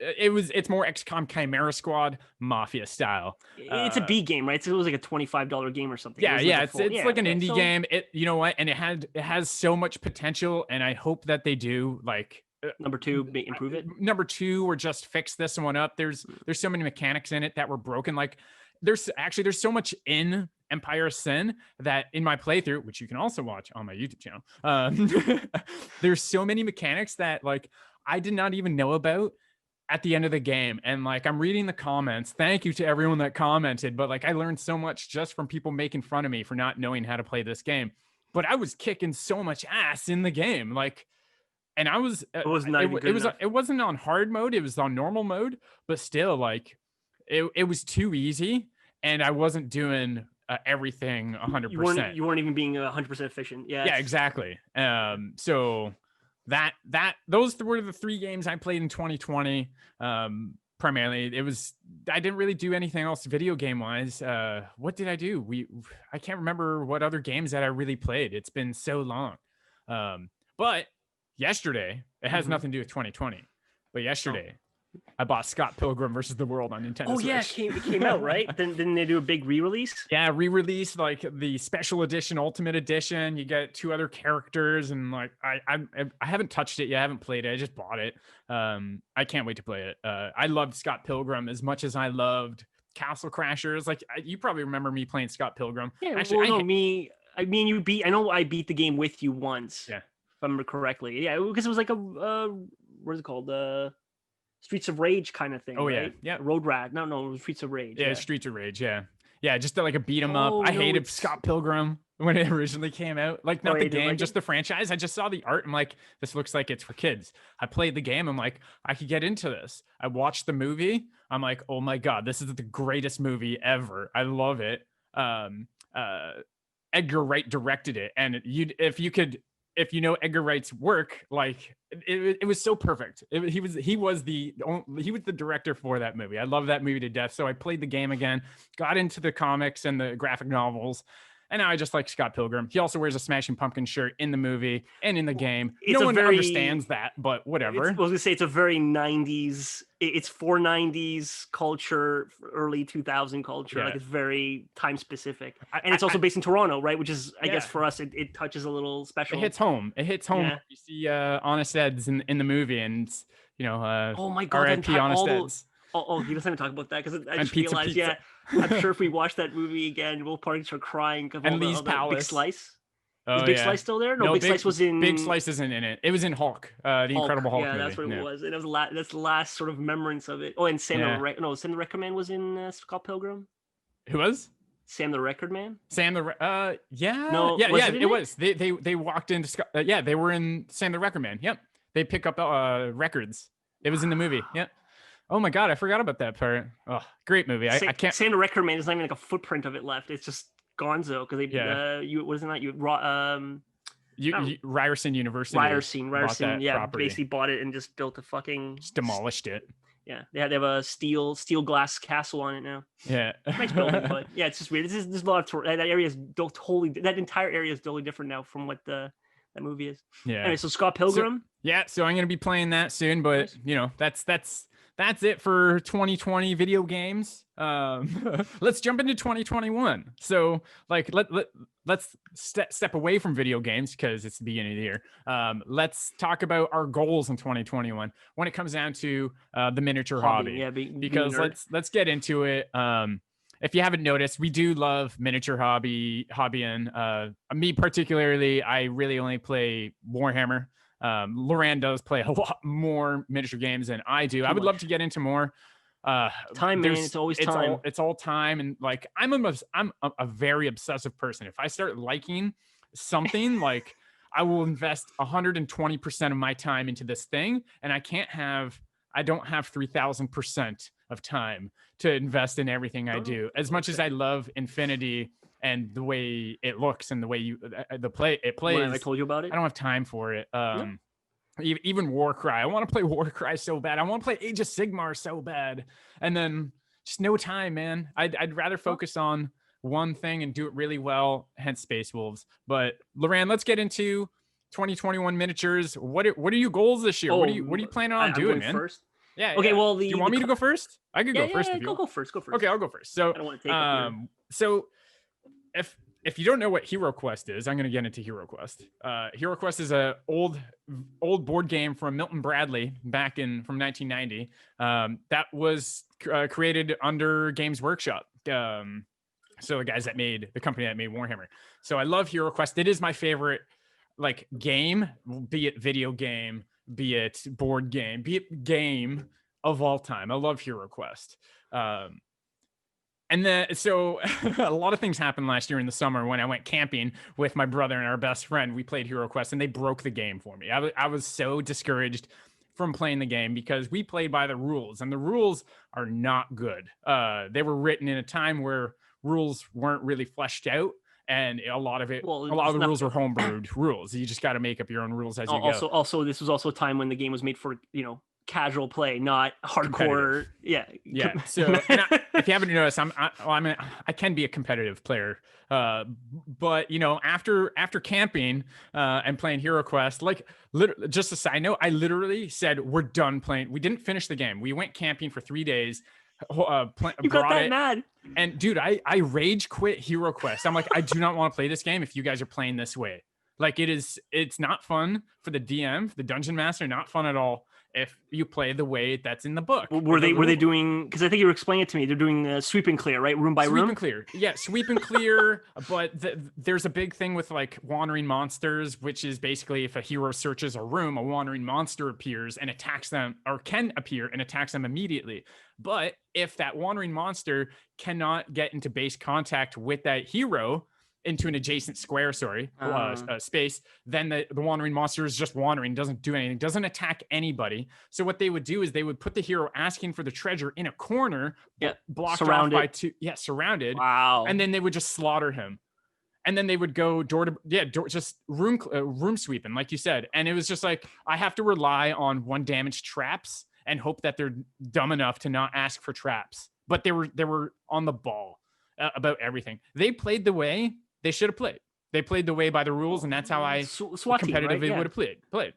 [SPEAKER 1] it's more XCOM Chimera Squad Mafia style.
[SPEAKER 2] It's a B game, right? So it was like a $25 game or something.
[SPEAKER 1] Yeah, it's like an indie game. You know what? And it has so much potential, and I hope that they do like
[SPEAKER 2] number 2, improve it.
[SPEAKER 1] Number 2, or just fix this one up. There's so many mechanics in it that were broken. Like there's so much in Empire of Sin that in my playthrough, which you can also watch on my YouTube channel, there's so many mechanics that like I did not even know about at the end of the game. And like I'm reading the comments. Thank you to everyone that commented, but like I learned so much just from people making fun of me for not knowing how to play this game. But I was kicking so much ass in the game, like, and I was it wasn't on hard mode, it was on normal mode, but still like it was too easy, and I wasn't doing everything 100%.
[SPEAKER 2] You weren't even being 100% efficient. Yeah,
[SPEAKER 1] exactly. So those were the 3 games I played in 2020. Primarily, I didn't really do anything else video game wise. What did I do? I can't remember what other games that I really played. It's been so long. But yesterday, it has nothing to do with 2020. But yesterday, I bought Scott Pilgrim versus the World on Nintendo Switch.
[SPEAKER 2] Yeah, it came out, right? Then they do a big re-release?
[SPEAKER 1] Yeah, re-release, like the special edition, ultimate edition. You get 2 other characters, and like I haven't touched it yet. I haven't played it. I just bought it. I can't wait to play it. I loved Scott Pilgrim as much as I loved Castle Crashers. Like you probably remember me playing Scott Pilgrim.
[SPEAKER 2] Yeah, actually, I know I beat the game with you once.
[SPEAKER 1] Yeah,
[SPEAKER 2] if I remember correctly. Yeah, because it was like a what is it called? Streets of Rage kind of thing.
[SPEAKER 1] Oh,
[SPEAKER 2] right?
[SPEAKER 1] Yeah.
[SPEAKER 2] Road Rat. No, Streets of Rage.
[SPEAKER 1] Yeah, Streets of Rage. Yeah, just like a beat 'em up. I hated Scott Pilgrim when it originally came out. Like not the game, just the franchise. I just saw the art. I'm like, this looks like it's for kids. I played the game. I'm like, I could get into this. I watched the movie. I'm like, oh my god, this is the greatest movie ever. I love it. Edgar Wright directed it, and if you know Edgar Wright's work, like it was so perfect. He was the director for that movie. I love that movie to death. So I played the game again, got into the comics and the graphic novels, and now I just like Scott Pilgrim. He also wears a Smashing Pumpkin shirt in the movie and in the game. No one understands that, but whatever.
[SPEAKER 2] I was gonna say it's a very 90s. It's for 90s culture, early 2000 culture. Like it's very time specific, and it's also based in Toronto, right? Which is, I guess, for us, it touches a little special.
[SPEAKER 1] It hits home. Yeah. You see Honest Ed's in the movie, and
[SPEAKER 2] oh my god,
[SPEAKER 1] R.I.P. Honest Ed's.
[SPEAKER 2] Oh, he doesn't talk about that because I just realized, pizza. I'm sure if we watch that movie again, we'll probably start crying.
[SPEAKER 1] And Lee's Palace.
[SPEAKER 2] Big Slice. Is Big Slice still there? No, Big Slice was in.
[SPEAKER 1] Big Slice isn't in it. It was in Hulk, the Incredible Hulk.
[SPEAKER 2] Yeah,
[SPEAKER 1] movie.
[SPEAKER 2] That's what it was. And it was that's the last sort of remembrance of it. Oh, and Sam the Record Man was in Scott Pilgrim.
[SPEAKER 1] Who was?
[SPEAKER 2] Sam the Record Man.
[SPEAKER 1] Yeah.
[SPEAKER 2] No,
[SPEAKER 1] it was. They walked into Scott. They were in Sam the Record Man. Yep. They pick up records. It was in the movie. Yep. Oh my god, I forgot about that part. Oh, great movie. I can't.
[SPEAKER 2] Sam the Record Man, there's not even like a footprint of it left. It's just gonzo because
[SPEAKER 1] Ryerson University.
[SPEAKER 2] Ryerson, basically bought it and just built a fucking.
[SPEAKER 1] Just demolished it.
[SPEAKER 2] Yeah, they have a steel glass castle on it now.
[SPEAKER 1] Yeah,
[SPEAKER 2] nice building, but yeah, it's just weird. There's a lot of that area is that entire area is totally different now from what that movie is. Yeah. Anyway, so Scott Pilgrim.
[SPEAKER 1] So I'm gonna be playing that soon, but that's it for 2020 video games. Let's jump into 2021. So like let's step away from video games because it's the beginning of the year. Let's talk about our goals in 2021 when it comes down to the miniature hobby.
[SPEAKER 2] Yeah,
[SPEAKER 1] because let's get into it. If you haven't noticed, we do love miniature hobbying. Me particularly, I really only play Warhammer. Lorand does play a lot more miniature games than I do. I would love to get into more.
[SPEAKER 2] Time, man. It's always time.
[SPEAKER 1] It's all time, and like I'm a very obsessive person. If I start liking something, like I will invest 120% of my time into this thing, and I I don't have 3,000% of time to invest in everything I do. As much as I love Infinity and the way it looks and the way it plays,
[SPEAKER 2] I told you about it.
[SPEAKER 1] I don't have time for it.
[SPEAKER 2] No.
[SPEAKER 1] Even Warcry. I want to play Warcry so bad. I want to play Age of Sigmar so bad. And then just no time, man. I'd rather focus on one thing and do it really well, hence Space Wolves. But Lorand, let's get into 2021 miniatures. What are your goals this year? What are you planning on doing, man?
[SPEAKER 2] First?
[SPEAKER 1] Yeah.
[SPEAKER 2] Okay, well,
[SPEAKER 1] do you want me to go first? I could go first.
[SPEAKER 2] Go first. Go first.
[SPEAKER 1] Okay, I'll go first. So
[SPEAKER 2] I don't want to take up your...
[SPEAKER 1] So if you don't know what Hero Quest is, I'm going to get into Hero Quest. Hero Quest is a old board game from Milton Bradley from 1990. That was created under Games Workshop. So the guys the company that made Warhammer. So I love Hero Quest. It is my favorite game, be it video game, be it board game, be it game of all time. I love Hero Quest. And then, so a lot of things happened last year in the summer when I went camping with my brother and our best friend. We played Hero Quest and they broke the game for me. I was so discouraged from playing the game because we played by the rules and the rules are not good. They were written in a time where rules weren't really fleshed out. And a lot of the rules were homebrewed rules. You just got to make up your own rules as you go.
[SPEAKER 2] Also, this was also a time when the game was made for, casual play, not hardcore. Yeah.
[SPEAKER 1] So if you haven't noticed, I can be a competitive player, but after camping and playing Hero Quest, just a side note, I literally said we're done playing. We didn't finish the game. We went camping for 3 days.
[SPEAKER 2] You got that mad,
[SPEAKER 1] and dude, I rage quit Hero Quest. I'm like, I do not want to play this game if you guys are playing this way. It's not fun for the DM, for the dungeon master, not fun at all if you play the way that's in the book.
[SPEAKER 2] Were they doing, because I think you were explaining it to me, they're doing sweep and clear, right? Room by room?
[SPEAKER 1] Sweep and clear. Yeah, sweep and clear. But there's a big thing with wandering monsters, which is basically if a hero searches a room, a wandering monster appears and attacks them, or can appear and attacks them immediately. But if that wandering monster cannot get into base contact with that hero, into an adjacent square, space, then the wandering monster is just wandering, doesn't do anything, doesn't attack anybody. So what they would do is they would put the hero asking for the treasure in a corner, blocked off by two, surrounded.
[SPEAKER 2] Wow.
[SPEAKER 1] And then they would just slaughter him. And then they would go just room sweeping, like you said. And it was just like, I have to rely on one damage traps and hope that they're dumb enough to not ask for traps. But they were on the ball about everything. They played the way they should have played. They played the way by the rules, and that's how I competitively would have played.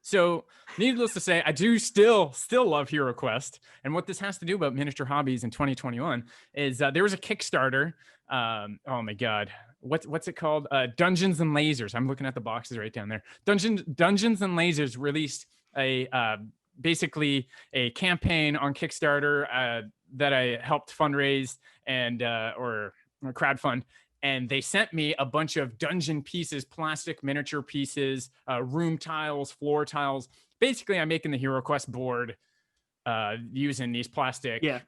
[SPEAKER 1] So needless to say, I do still love Hero Quest. And what this has to do about miniature hobbies in 2021 is there was a Kickstarter. Oh my God. What's it called? Dungeons and Lasers. I'm looking at the boxes right down there. Dungeons and Lasers released basically a campaign on Kickstarter that I helped fundraise and or crowdfund. And they sent me a bunch of dungeon pieces, plastic miniature pieces, room tiles, floor tiles. Basically, I'm making the Hero Quest board using these plastic pieces.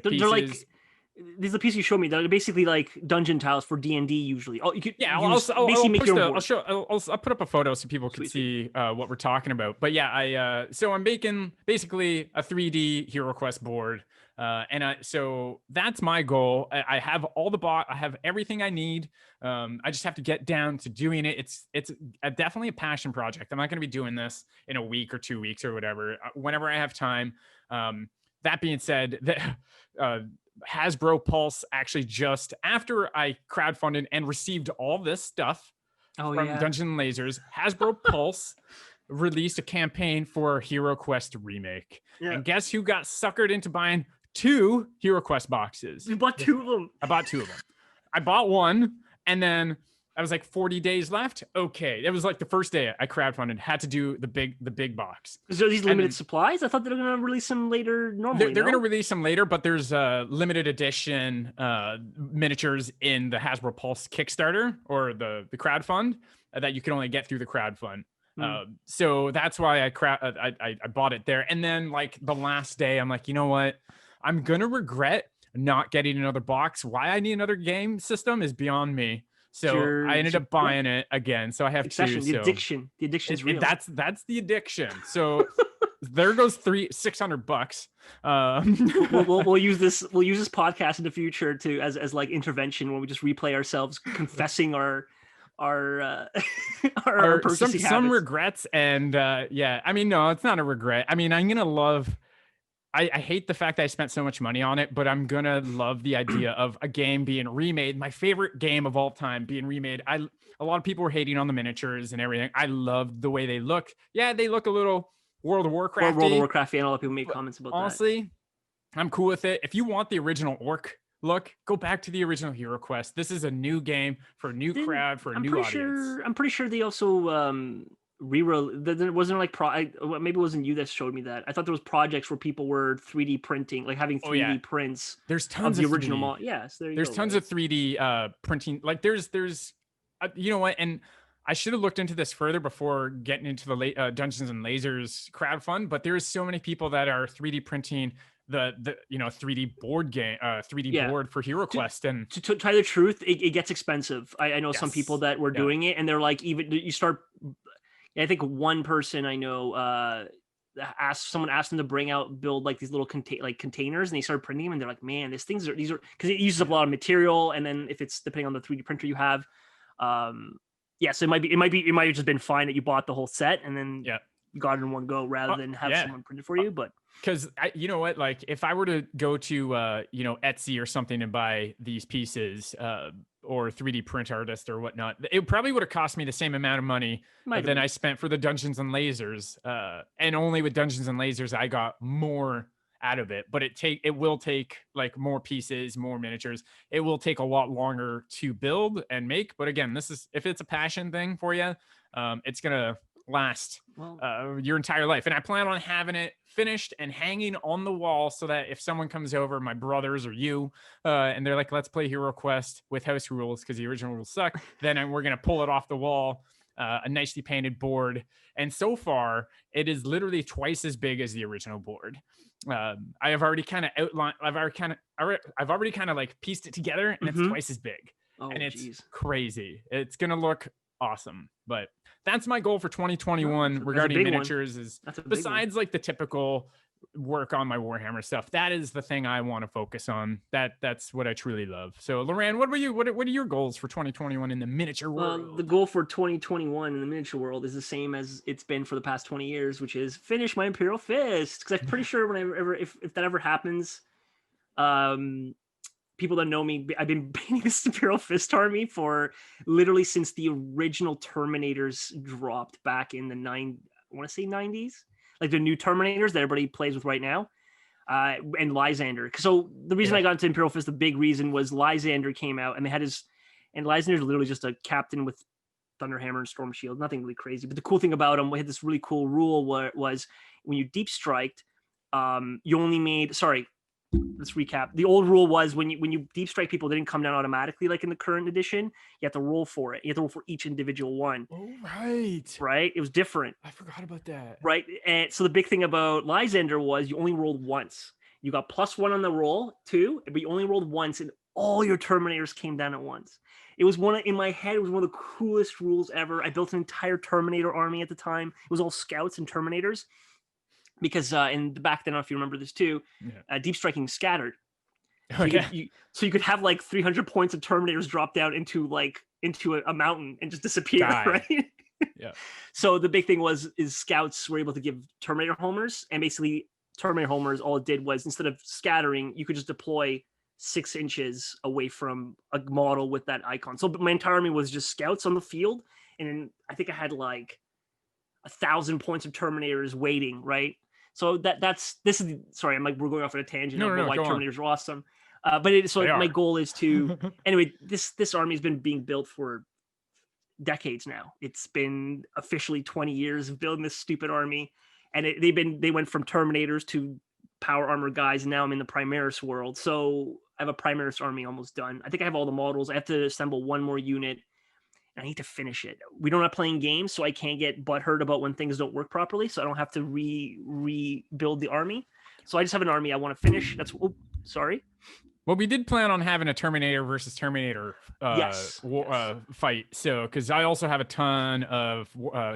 [SPEAKER 2] They're like, these are the pieces you showed me. They're basically like dungeon tiles for D&D usually. Oh, you could
[SPEAKER 1] I'll put up a photo so people can see what we're talking about. But yeah, so I'm making basically a 3D Hero Quest board. So that's my goal. I have I have everything I need. I just have to get down to doing it. It's definitely a passion project. I'm not going to be doing this in a week or 2 weeks or whatever, whenever I have time. That being said, Hasbro Pulse actually just after I crowdfunded and received all this stuff from Dungeon Lasers, Hasbro Pulse released a campaign for Hero Quest Remake. Yeah. And guess who got suckered into buying 2 Hero Quest boxes?
[SPEAKER 2] You bought 2 of them.
[SPEAKER 1] I bought 2 of them. I bought one, and then I was like 40 days left. Okay, it was like the first day I crowdfunded, had to do the big box.
[SPEAKER 2] Is there these limited supplies? I thought they were going to release them later. Normally,
[SPEAKER 1] they're going to release them later, but there's limited edition miniatures in the Hasbro Pulse Kickstarter or the crowdfund that you can only get through the crowdfund. So that's why I bought it there. And then like the last day, I'm like, you know what? I'm gonna regret not getting another box. Why I need another game system is beyond me. So I ended up buying it again. So I have 2.
[SPEAKER 2] The addiction is real.
[SPEAKER 1] That's the addiction. So there goes $600.
[SPEAKER 2] We'll use this podcast in the future to as like intervention when we just replay ourselves confessing our purchasing
[SPEAKER 1] some
[SPEAKER 2] habits.
[SPEAKER 1] regrets. And yeah, I mean, no, it's not a regret. I mean, I'm gonna love. I hate the fact that I spent so much money on it, but I'm gonna love the idea of a game being remade. My favorite game of all time being remade. A lot of people were hating on the miniatures and everything. I love the way they look. Yeah, they look a little World of Warcraft.
[SPEAKER 2] World of Warcraft, and a lot of people made comments about
[SPEAKER 1] honestly, that. I'm cool with it. If you want the original Orc look, go back to the original Hero Quest. This is a new game for a new crowd, for a new audience.
[SPEAKER 2] I'm pretty sure they also reroll. There wasn't like maybe it wasn't you that showed me that. I thought there was projects where people were 3D printing, like having 3D prints.
[SPEAKER 1] There's tons
[SPEAKER 2] of the original model. Yes,
[SPEAKER 1] there's tons of 3D printing. Like there's you know what? And I should have looked into this further before getting into the Dungeons and Lasers crowdfund. But there is so many people that are 3D printing the 3D board game, 3D board for Hero Quest. And
[SPEAKER 2] to tell the truth, it gets expensive. I know some people that were doing it, and they're like, even you start. I think one person I know someone asked them to build like these little containers, and they started printing them, and they're like, man, these are because it uses up a lot of material, and then if it's depending on the 3D printer you have, so it might have just been fine that you bought the whole set and then you got it in one go rather than have someone print it for you. But
[SPEAKER 1] because you know what, like if I were to go to Etsy or something and buy these pieces or 3D print artist or whatnot, it probably would have cost me the same amount of money than I spent for the Dungeons and Lasers. And only with Dungeons and Lasers, I got more out of it, but it will take like more pieces, more miniatures. It will take a lot longer to build and make. But again, if it's a passion thing for you, it's going to last your entire life. And I plan on having it finished and hanging on the wall so that if someone comes over, my brothers or you, and they're like, let's play Hero Quest with house rules because the original rules suck, then we're going to pull it off the wall, a nicely painted board. And so far, it is literally twice as big as the original board. I have already kind of outlined, I've already kind of like pieced it together, and it's twice as big. And it's crazy. It's going to look awesome. But that's my goal for 2021 regarding miniatures is besides like the typical work on my Warhammer stuff. That is the thing I want to focus on. That's what I truly love. So Lorand, what are your goals for 2021 in the miniature world?
[SPEAKER 2] The goal for 2021 in the miniature world is the same as it's been for the past 20 years, which is finish my Imperial Fist. Because I'm pretty sure if that ever happens, people that know me, I've been painting this Imperial Fist army for literally since the original Terminators dropped back in the 90s, like the new Terminators that everybody plays with right now, and Lysander. So the reason I got into Imperial Fist, the big reason was Lysander came out, and they had and Lysander's literally just a captain with Thunderhammer and Storm Shield, nothing really crazy. But the cool thing about him, we had this really cool rule was when you deep striked, you only made, let's recap. The old rule was when you deep strike people, they didn't come down automatically like in the current edition. You have to roll for it. You have to roll for each individual one.
[SPEAKER 1] Oh, right.
[SPEAKER 2] Right? It was different.
[SPEAKER 1] I forgot about that.
[SPEAKER 2] Right? And so the big thing about Lysander was you only rolled once. You got +1 on the roll, too, but you only rolled once, and all your Terminators came down at once. It was in my head, it was one of the coolest rules ever. I built an entire Terminator army at the time. It was all scouts and Terminators. Because in the back then, I don't know if you remember this too, deep striking scattered. So, you could have like 300 points of Terminators drop down into a mountain and just disappear, right?
[SPEAKER 1] Yeah.
[SPEAKER 2] So the big thing is scouts were able to give Terminator homers, and basically Terminator homers, all it did was instead of scattering, you could just deploy 6 inches away from a model with that icon. So my entire army was just scouts on the field, and I think I had like 1,000 points of Terminators waiting, right? So sorry, I'm like, we're going off on a tangent of why Terminators are awesome. My goal is to, anyway, this army has been being built for decades now. It's been officially 20 years of building this stupid army. And they went from Terminators to power armor guys. And now I'm in the Primaris world. So I have a Primaris army almost done. I think I have all the models. I have to assemble one more unit. I need to finish it. We don't have playing games, so I can't get butthurt about when things don't work properly. So I don't have to rebuild the army. So I just have an army I want to finish. Sorry.
[SPEAKER 1] Well, we did plan on having a Terminator versus Terminator
[SPEAKER 2] Yes.
[SPEAKER 1] fight. So, because I also have a ton of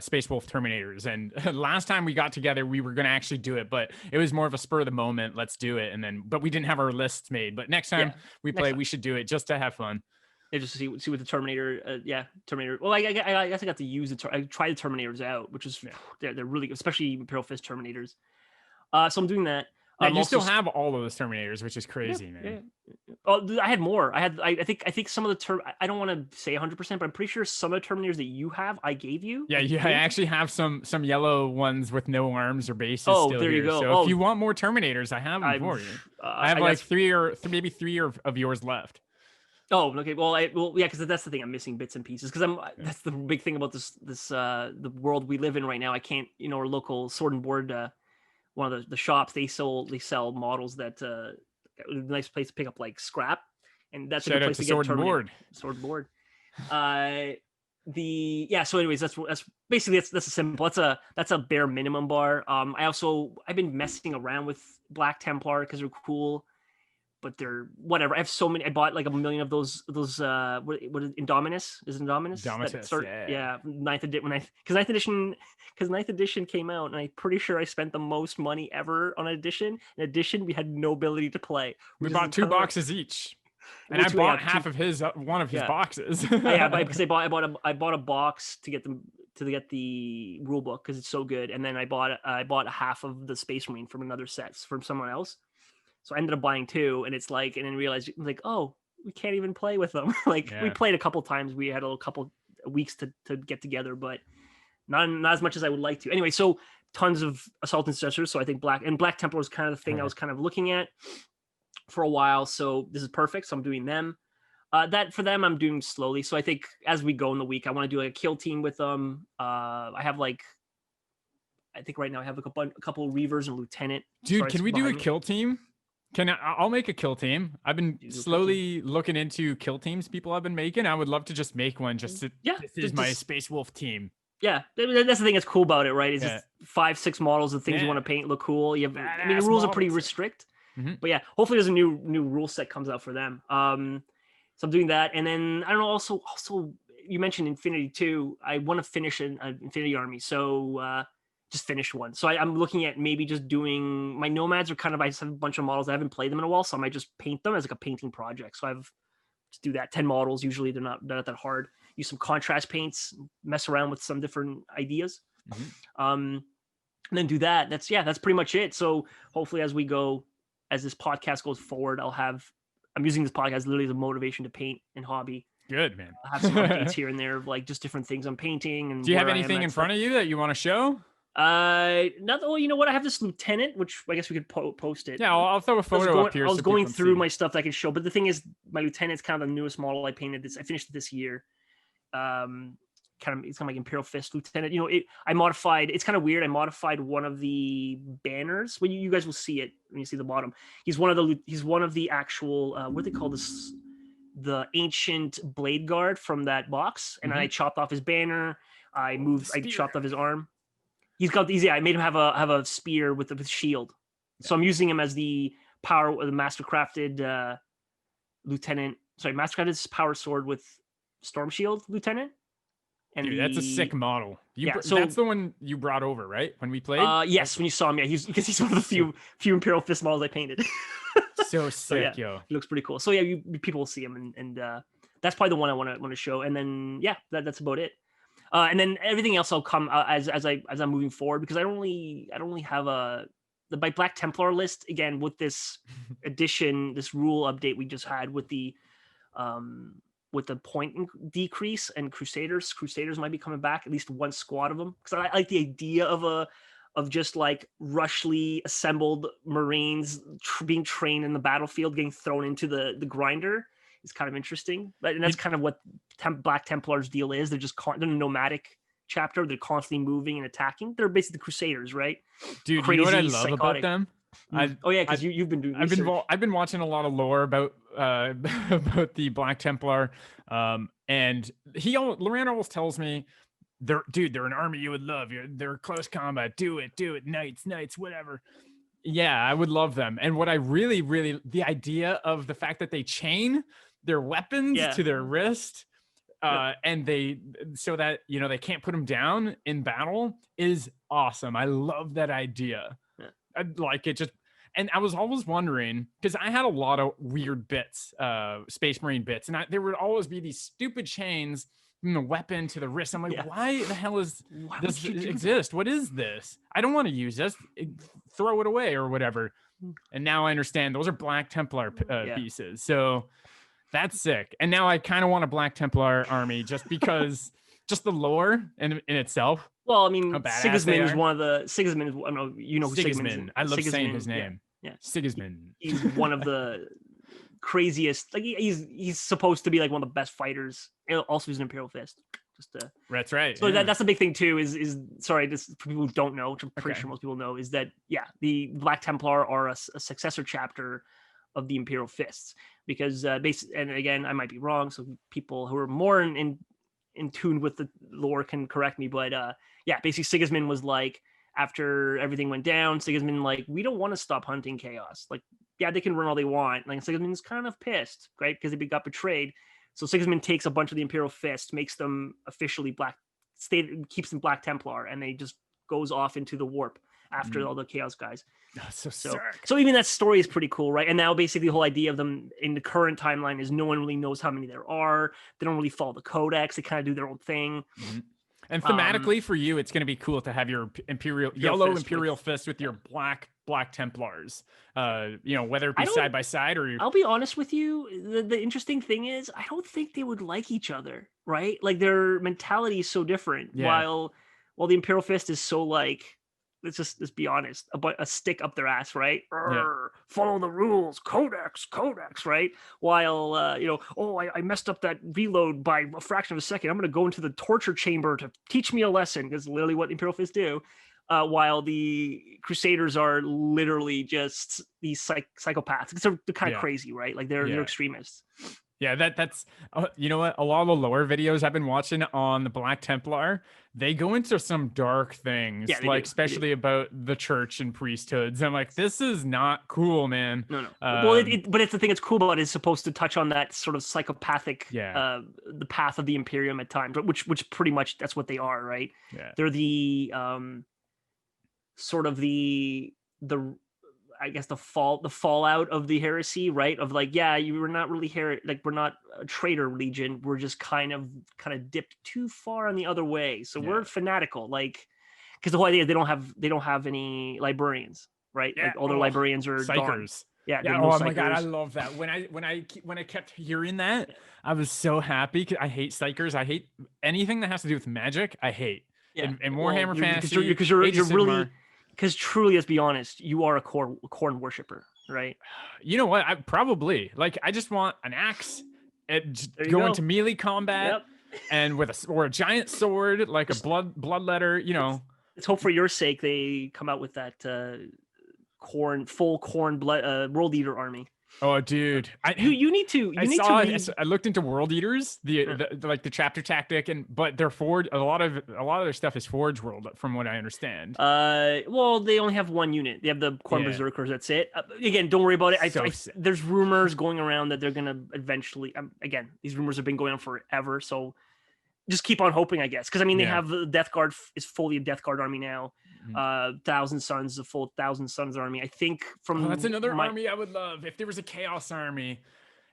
[SPEAKER 1] Space Wolf Terminators, and last time we got together, we were going to actually do it, but it was more of a spur of the moment. Let's do it, and then, but we didn't have our lists made. But next time we play, we should do it just to have fun.
[SPEAKER 2] Yeah, just to see what the Terminator. Terminator. Well, I guess I got to use the. I tried the Terminators out, which is they're really, especially Imperial Fist Terminators. So I'm doing that.
[SPEAKER 1] Yeah, you still have all of those Terminators, which is crazy, man.
[SPEAKER 2] Yeah. Oh, I had more. I think some of the I don't want to say 100%, but I'm pretty sure some of the Terminators that you have, I gave you.
[SPEAKER 1] Yeah, I actually have some yellow ones with no arms or bases. Still
[SPEAKER 2] there you
[SPEAKER 1] here.
[SPEAKER 2] go.
[SPEAKER 1] So if you want more Terminators, I have them for you. I have like three of yours left.
[SPEAKER 2] Oh, okay. Well, yeah, because that's the thing. I'm missing bits and pieces because that's the big thing about this the world we live in right now. I can't, our local Sword and Board, one of the shops, they sell models that a nice place to pick up like scrap, and that's a good place to get
[SPEAKER 1] Sword and Board.
[SPEAKER 2] Sword and Board. So anyways, that's basically that's a simple. That's a bare minimum bar. I've been messing around with Black Templar because they're cool. But they're whatever. I have so many. I bought like 1 million of those. What is Indominus? Is it Indominus?
[SPEAKER 1] Yeah.
[SPEAKER 2] Ninth edition came out, and I'm pretty sure I spent the most money ever on an edition. In addition, we had no ability to play.
[SPEAKER 1] We bought 2 boxes each, and I bought half of his one of his boxes.
[SPEAKER 2] Because I bought a box to get the rule book because it's so good, and then I bought a half of the Space Marine from another set from someone else. So I ended up buying 2, and it's like, and then realized like, oh, we can't even play with them. We played a couple times. We had a couple weeks to get together, but not as much as I would like to. Anyway, so tons of Assault Intercessors. So I think Black Templar is kind of the thing I was kind of looking at for a while. So this is perfect. So I'm doing them. That for them, I'm doing slowly. So I think as we go in the week, I want to do like a kill team with them. I think right now I have a couple Reavers and Lieutenant.
[SPEAKER 1] Dude, can we do a kill team? I'll make a kill team. I've been slowly looking into kill teams people have been making. I would love to just make one. This is my Space Wolf team.
[SPEAKER 2] Yeah, that's the thing that's cool about it, right? Is just 5-6 models of things you want to paint look cool. The rules are pretty strict, but yeah, hopefully there's a new rule set comes out for them. So I'm doing that, and then I don't know. Also, you mentioned Infinity 2. I want to finish an Infinity Army, so. Just finished one. So I'm looking at maybe just doing my Nomads I just have a bunch of models. I haven't played them in a while, so I might just paint them as like a painting project. So I've just do that 10 models. Usually they're not that hard. Use some contrast paints, mess around with some different ideas. And then do that. That's pretty much it. So hopefully as this podcast goes forward, I'm using this podcast literally as a motivation to paint and hobby.
[SPEAKER 1] Good, man.
[SPEAKER 2] I'll have some updates here and there of like just different things I'm painting. And
[SPEAKER 1] do you have anything in front of you that you want to show?
[SPEAKER 2] Well, you know what? I have this Lieutenant, which I guess we could post it.
[SPEAKER 1] Yeah, I'll throw a photo up here.
[SPEAKER 2] I was going through my stuff that I can show, but the thing is, my Lieutenant's kind of the newest model I painted. I finished it this year. It's kind of like Imperial Fist Lieutenant. I modified. It's kind of weird. I modified one of the banners. Well, you guys will see it when you see the bottom. He's one of the actual what do they call this? The ancient blade guard from that box, and I chopped off his banner. I chopped off his arm. He's got these. Yeah, I made him have a spear with a shield. So I'm using him as the mastercrafted lieutenant. Sorry, mastercrafted power sword with storm shield lieutenant. And
[SPEAKER 1] dude, that's a sick model. So that's the one you brought over, right? When we played.
[SPEAKER 2] Yes, when you saw him, because he's one of the few Imperial Fist models I painted.
[SPEAKER 1] So sick, yo.
[SPEAKER 2] He looks pretty cool. So yeah, people will see him, and that's probably the one I want to show. And then that's about it. And then everything else will come as I'm moving forward, because I don't really have my Black Templar list again with this addition, this rule update we just had with the point decrease, and Crusaders might be coming back, at least one squad of them, because I like the idea of just like rushly assembled Marines being trained in the battlefield, getting thrown into the grinder. Is kind of interesting, and that's kind of what Black Templar's deal is. They're just they're a nomadic chapter. They're constantly moving and attacking. They're basically the Crusaders, right?
[SPEAKER 1] Dude, crazy, you know what I love about them?
[SPEAKER 2] Because you've been doing.
[SPEAKER 1] I've been watching a lot of lore about the Black Templar, and Lorand always tells me, they're an army you would love. They're close combat. Do it, knights, whatever. Yeah, I would love them. And what I really, the idea of the fact that they chain their weapons
[SPEAKER 2] Yeah.
[SPEAKER 1] to their wrist, and they, so that, you know, they can't put them down in battle is awesome. I love that idea.
[SPEAKER 2] Yeah.
[SPEAKER 1] I like it. Just, and I was always wondering, because I had a lot of weird bits, Space Marine bits, and there would always be these stupid chains from the weapon to the wrist. I'm like,
[SPEAKER 2] Yeah.
[SPEAKER 1] why the hell is
[SPEAKER 2] Why
[SPEAKER 1] does
[SPEAKER 2] would you
[SPEAKER 1] it
[SPEAKER 2] do
[SPEAKER 1] exist? What is this? I don't want to use this. Throw it away or whatever. And now I understand those are Black Templar
[SPEAKER 2] Yeah.
[SPEAKER 1] pieces. So that's sick. And now I kind of want a Black Templar army just because, just the lore in itself.
[SPEAKER 2] Well, I mean,
[SPEAKER 1] How badass
[SPEAKER 2] Sigismund
[SPEAKER 1] they
[SPEAKER 2] is
[SPEAKER 1] are.
[SPEAKER 2] one of the Sigismund. I don't know, you know who Sigismund is.
[SPEAKER 1] Sigismund. I love saying his
[SPEAKER 2] Yeah.
[SPEAKER 1] name.
[SPEAKER 2] Yeah.
[SPEAKER 1] Sigismund.
[SPEAKER 2] He's one of the craziest. Like he's supposed to be like one of the best fighters. Also, he's an Imperial Fist. Just
[SPEAKER 1] That's right.
[SPEAKER 2] So that's the big thing too. Is sorry, this for people who don't know, which I'm pretty
[SPEAKER 1] Okay.
[SPEAKER 2] sure most people know, is that the Black Templar are a successor chapter of the Imperial Fists, because and again, I might be wrong, so people who are more in tune with the lore can correct me, but basically Sigismund was like, after everything went down, Sigismund like, we don't want to stop hunting chaos. Like, yeah, they can run all they want. Like, Sigismund's kind of pissed, right? Because they got betrayed. So Sigismund takes a bunch of the Imperial Fist, makes them officially keeps them Black Templar, and they just goes off into the warp after all the Chaos guys. So even that story is pretty cool, right? And now basically the whole idea of them in the current timeline is no one really knows how many there are. They don't really follow the codex. They kind of do their own thing.
[SPEAKER 1] Mm-hmm. And thematically for you, it's going to be cool to have your yellow Imperial Fist with your Black Templars. Whether it be side by side or.
[SPEAKER 2] I'll be honest with you. The interesting thing is, I don't think they would like each other, right? Like their mentality is so different. Yeah. While the Imperial Fist is so like, let's be honest, a stick up their ass, right? Follow the rules, codex, right? While I messed up that reload by a fraction of a second. I'm going to go into the torture chamber to teach me a lesson, because literally what Imperial Fists do. While the Crusaders are literally just these psychopaths, because they're kind of crazy, right? Like they're extremists.
[SPEAKER 1] Yeah, that's you know what? A lot of the lore videos I've been watching on the Black Templar, they go into some dark things, especially about the church and priesthoods. I'm like, this is not cool, man.
[SPEAKER 2] No. Well, but it's the thing that's cool about it is supposed to touch on that sort of psychopathic, the path of the Imperium at times, which pretty much that's what they are, right? Yeah, they're the sort of the I guess the fallout of the heresy, right? Of like, you were not really we're not a traitor legion. We're just kind of dipped too far on the other way. So we're fanatical, like, because the whole idea is they don't have any librarians, right?
[SPEAKER 1] Yeah.
[SPEAKER 2] Like all their librarians are
[SPEAKER 1] psychers.
[SPEAKER 2] Gone. Yeah.
[SPEAKER 1] Oh my god, I love that. When I kept hearing that, I was so happy. Cause I hate psychers. I hate anything that has to do with magic. I hate. Yeah. In Warhammer Fantasy,
[SPEAKER 2] because you're really. Because truly, let's be honest, you are a Khorne worshiper, right?
[SPEAKER 1] You know what? I probably I just want an axe and go into melee combat, and with a giant sword, like a bloodletter. You know,
[SPEAKER 2] let's hope for your sake they come out with that full Khorne blood World Eater army.
[SPEAKER 1] Oh, dude!
[SPEAKER 2] You need to.
[SPEAKER 1] I looked into World Eaters, the chapter tactic, but they're forged. A lot of their stuff is Forge World, from what I understand.
[SPEAKER 2] Well, they only have one unit. They have the Khorne Berserkers. That's it. Again, don't worry about it. There's rumors going around that they're gonna eventually. Again, these rumors have been going on forever, so just keep on hoping, I guess. Because I mean, they have the Death Guard is fully a Death Guard army now. Thousand Sons, a full Thousand Sons army. I think
[SPEAKER 1] that's another army I would love. If there was a Chaos army,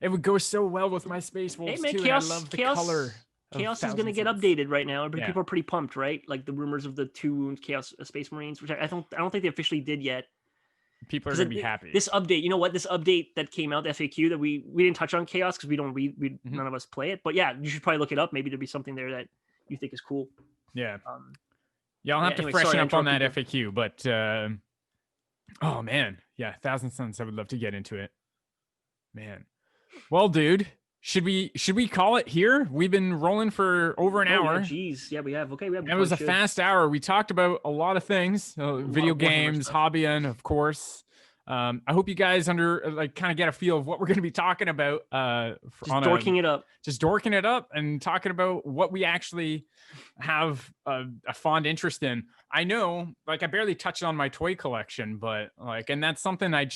[SPEAKER 1] it would go so well with my Space Wolves too.
[SPEAKER 2] Chaos,
[SPEAKER 1] I love the color.
[SPEAKER 2] Chaos is going to get updated right now. People are pretty pumped, right? Like the rumors of the 2 Chaos Space Marines, which I don't think they officially did yet.
[SPEAKER 1] People are going to be happy.
[SPEAKER 2] This update, you know what? This update that came out, the FAQ, that we didn't touch on Chaos because we don't read. None of us play it. But yeah, you should probably look it up. Maybe there'll be something there that you think is cool.
[SPEAKER 1] Yeah. I'll have to freshen up on that FAQ, but oh man, Thousand Sons. I would love to get into it, man. Well, dude, should we call it here? We've been rolling for over an hour.
[SPEAKER 2] Jeez, we have. Okay, we have.
[SPEAKER 1] It was a fast hour. We talked about a lot of things: video games, hobbying, of course. I hope you guys kind of get a feel of what we're going to be talking about.
[SPEAKER 2] Just dorking it up.
[SPEAKER 1] Just dorking it up and talking about what we actually have a fond interest in. I know, I barely touched on my toy collection, but and that's something I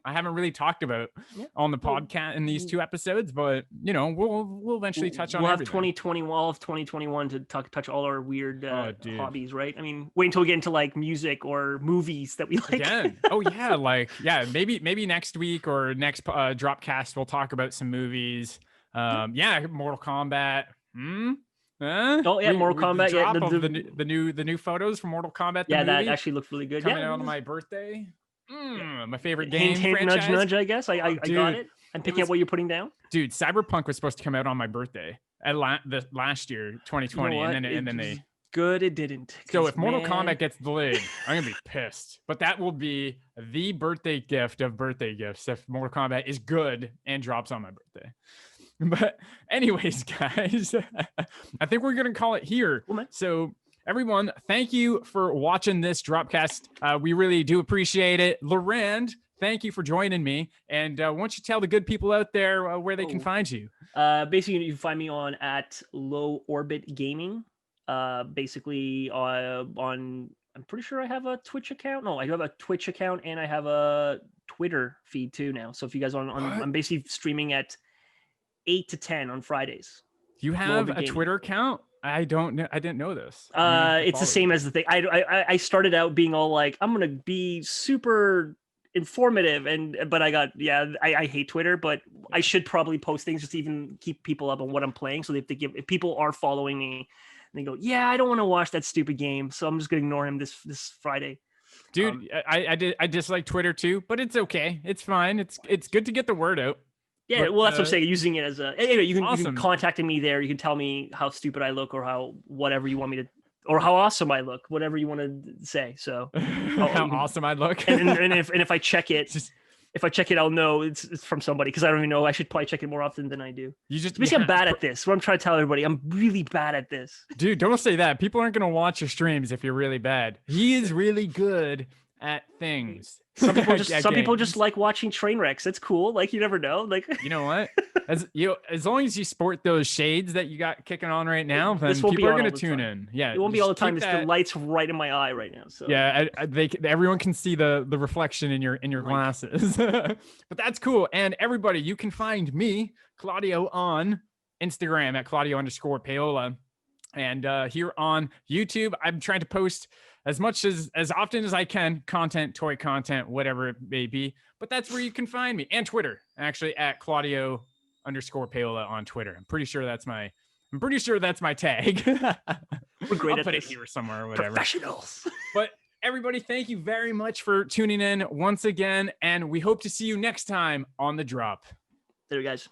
[SPEAKER 1] haven't really talked about on the podcast in these 2 episodes, but we'll eventually touch on.
[SPEAKER 2] We'll have 2021 to touch all our weird hobbies, right? I mean, wait until we get into music or movies that we like.
[SPEAKER 1] Again. Oh yeah, maybe next week or next Dropcast we'll talk about some movies. Mortal Kombat.
[SPEAKER 2] Mortal Kombat.
[SPEAKER 1] The new photos from Mortal Kombat.
[SPEAKER 2] That actually looked really good.
[SPEAKER 1] Coming out on my birthday. My favorite game.
[SPEAKER 2] Hint,
[SPEAKER 1] franchise.
[SPEAKER 2] nudge. I guess I got it. I'm picking up what you're putting down.
[SPEAKER 1] Dude, Cyberpunk was supposed to come out on my birthday at last year, 2020, and then they.
[SPEAKER 2] Good, it didn't.
[SPEAKER 1] So if Mortal Kombat gets delayed, I'm gonna be pissed. But that will be the birthday gift of birthday gifts if Mortal Kombat is good and drops on my birthday. But anyways, guys, I think we're gonna call it here. So everyone, thank you for watching this Dropcast. We really do appreciate it. Lorand, thank you for joining me. And why don't you tell the good people out there where they can find you?
[SPEAKER 2] Basically, you can find me on @Low Orbit Gaming. Basically on I'm pretty sure I have a Twitch account. No, I do have a Twitch account and I have a Twitter feed too now. So if you guys I'm basically streaming at 8 to 10 on Fridays.
[SPEAKER 1] You have a Twitter account? I didn't know this.
[SPEAKER 2] It's the same as the thing. I started out being all I'm gonna be super informative but I hate Twitter, but I should probably post things just to even keep people up on what I'm playing. So if people are following me, and they go, I don't want to watch that stupid game, so I'm just gonna ignore him this Friday.
[SPEAKER 1] Dude, I dislike Twitter too, but it's okay. It's fine. It's good to get the word out.
[SPEAKER 2] Yeah, well, that's what I'm saying. Using it as anyway, you can contact me there. You can tell me how stupid I look or how whatever you want me to, or how awesome I look, whatever you want to say. So
[SPEAKER 1] how awesome I look.
[SPEAKER 2] and if I check it. If I check it, I'll know it's from somebody because I don't even know. I should probably check it more often than I do. I'm bad at this. What I'm trying to tell everybody, I'm really bad at this.
[SPEAKER 1] Dude, don't say that. People aren't going to watch your streams if you're really bad. He is really good at things.
[SPEAKER 2] Some people just like watching train wrecks. It's cool. You never know.
[SPEAKER 1] You know what? As long as you sport those shades that you got kicking on right now, then people are going to tune in. Yeah,
[SPEAKER 2] it won't be all the time. It's the light's right in my eye right now. So
[SPEAKER 1] yeah, everyone can see the reflection in your glasses. But that's cool. And everybody, you can find me, Claudio, on Instagram at Claudio_Paola, and here on YouTube, I'm trying to post as often as I can, toy content, whatever it may be. But that's where you can find me. And Twitter, actually, at Claudio_Paola on Twitter. I'm pretty sure that's my tag.
[SPEAKER 2] We're great
[SPEAKER 1] I'll put it here somewhere or whatever.
[SPEAKER 2] Professionals.
[SPEAKER 1] But everybody, thank you very much for tuning in once again. And we hope to see you next time on The Drop.
[SPEAKER 2] There, guys.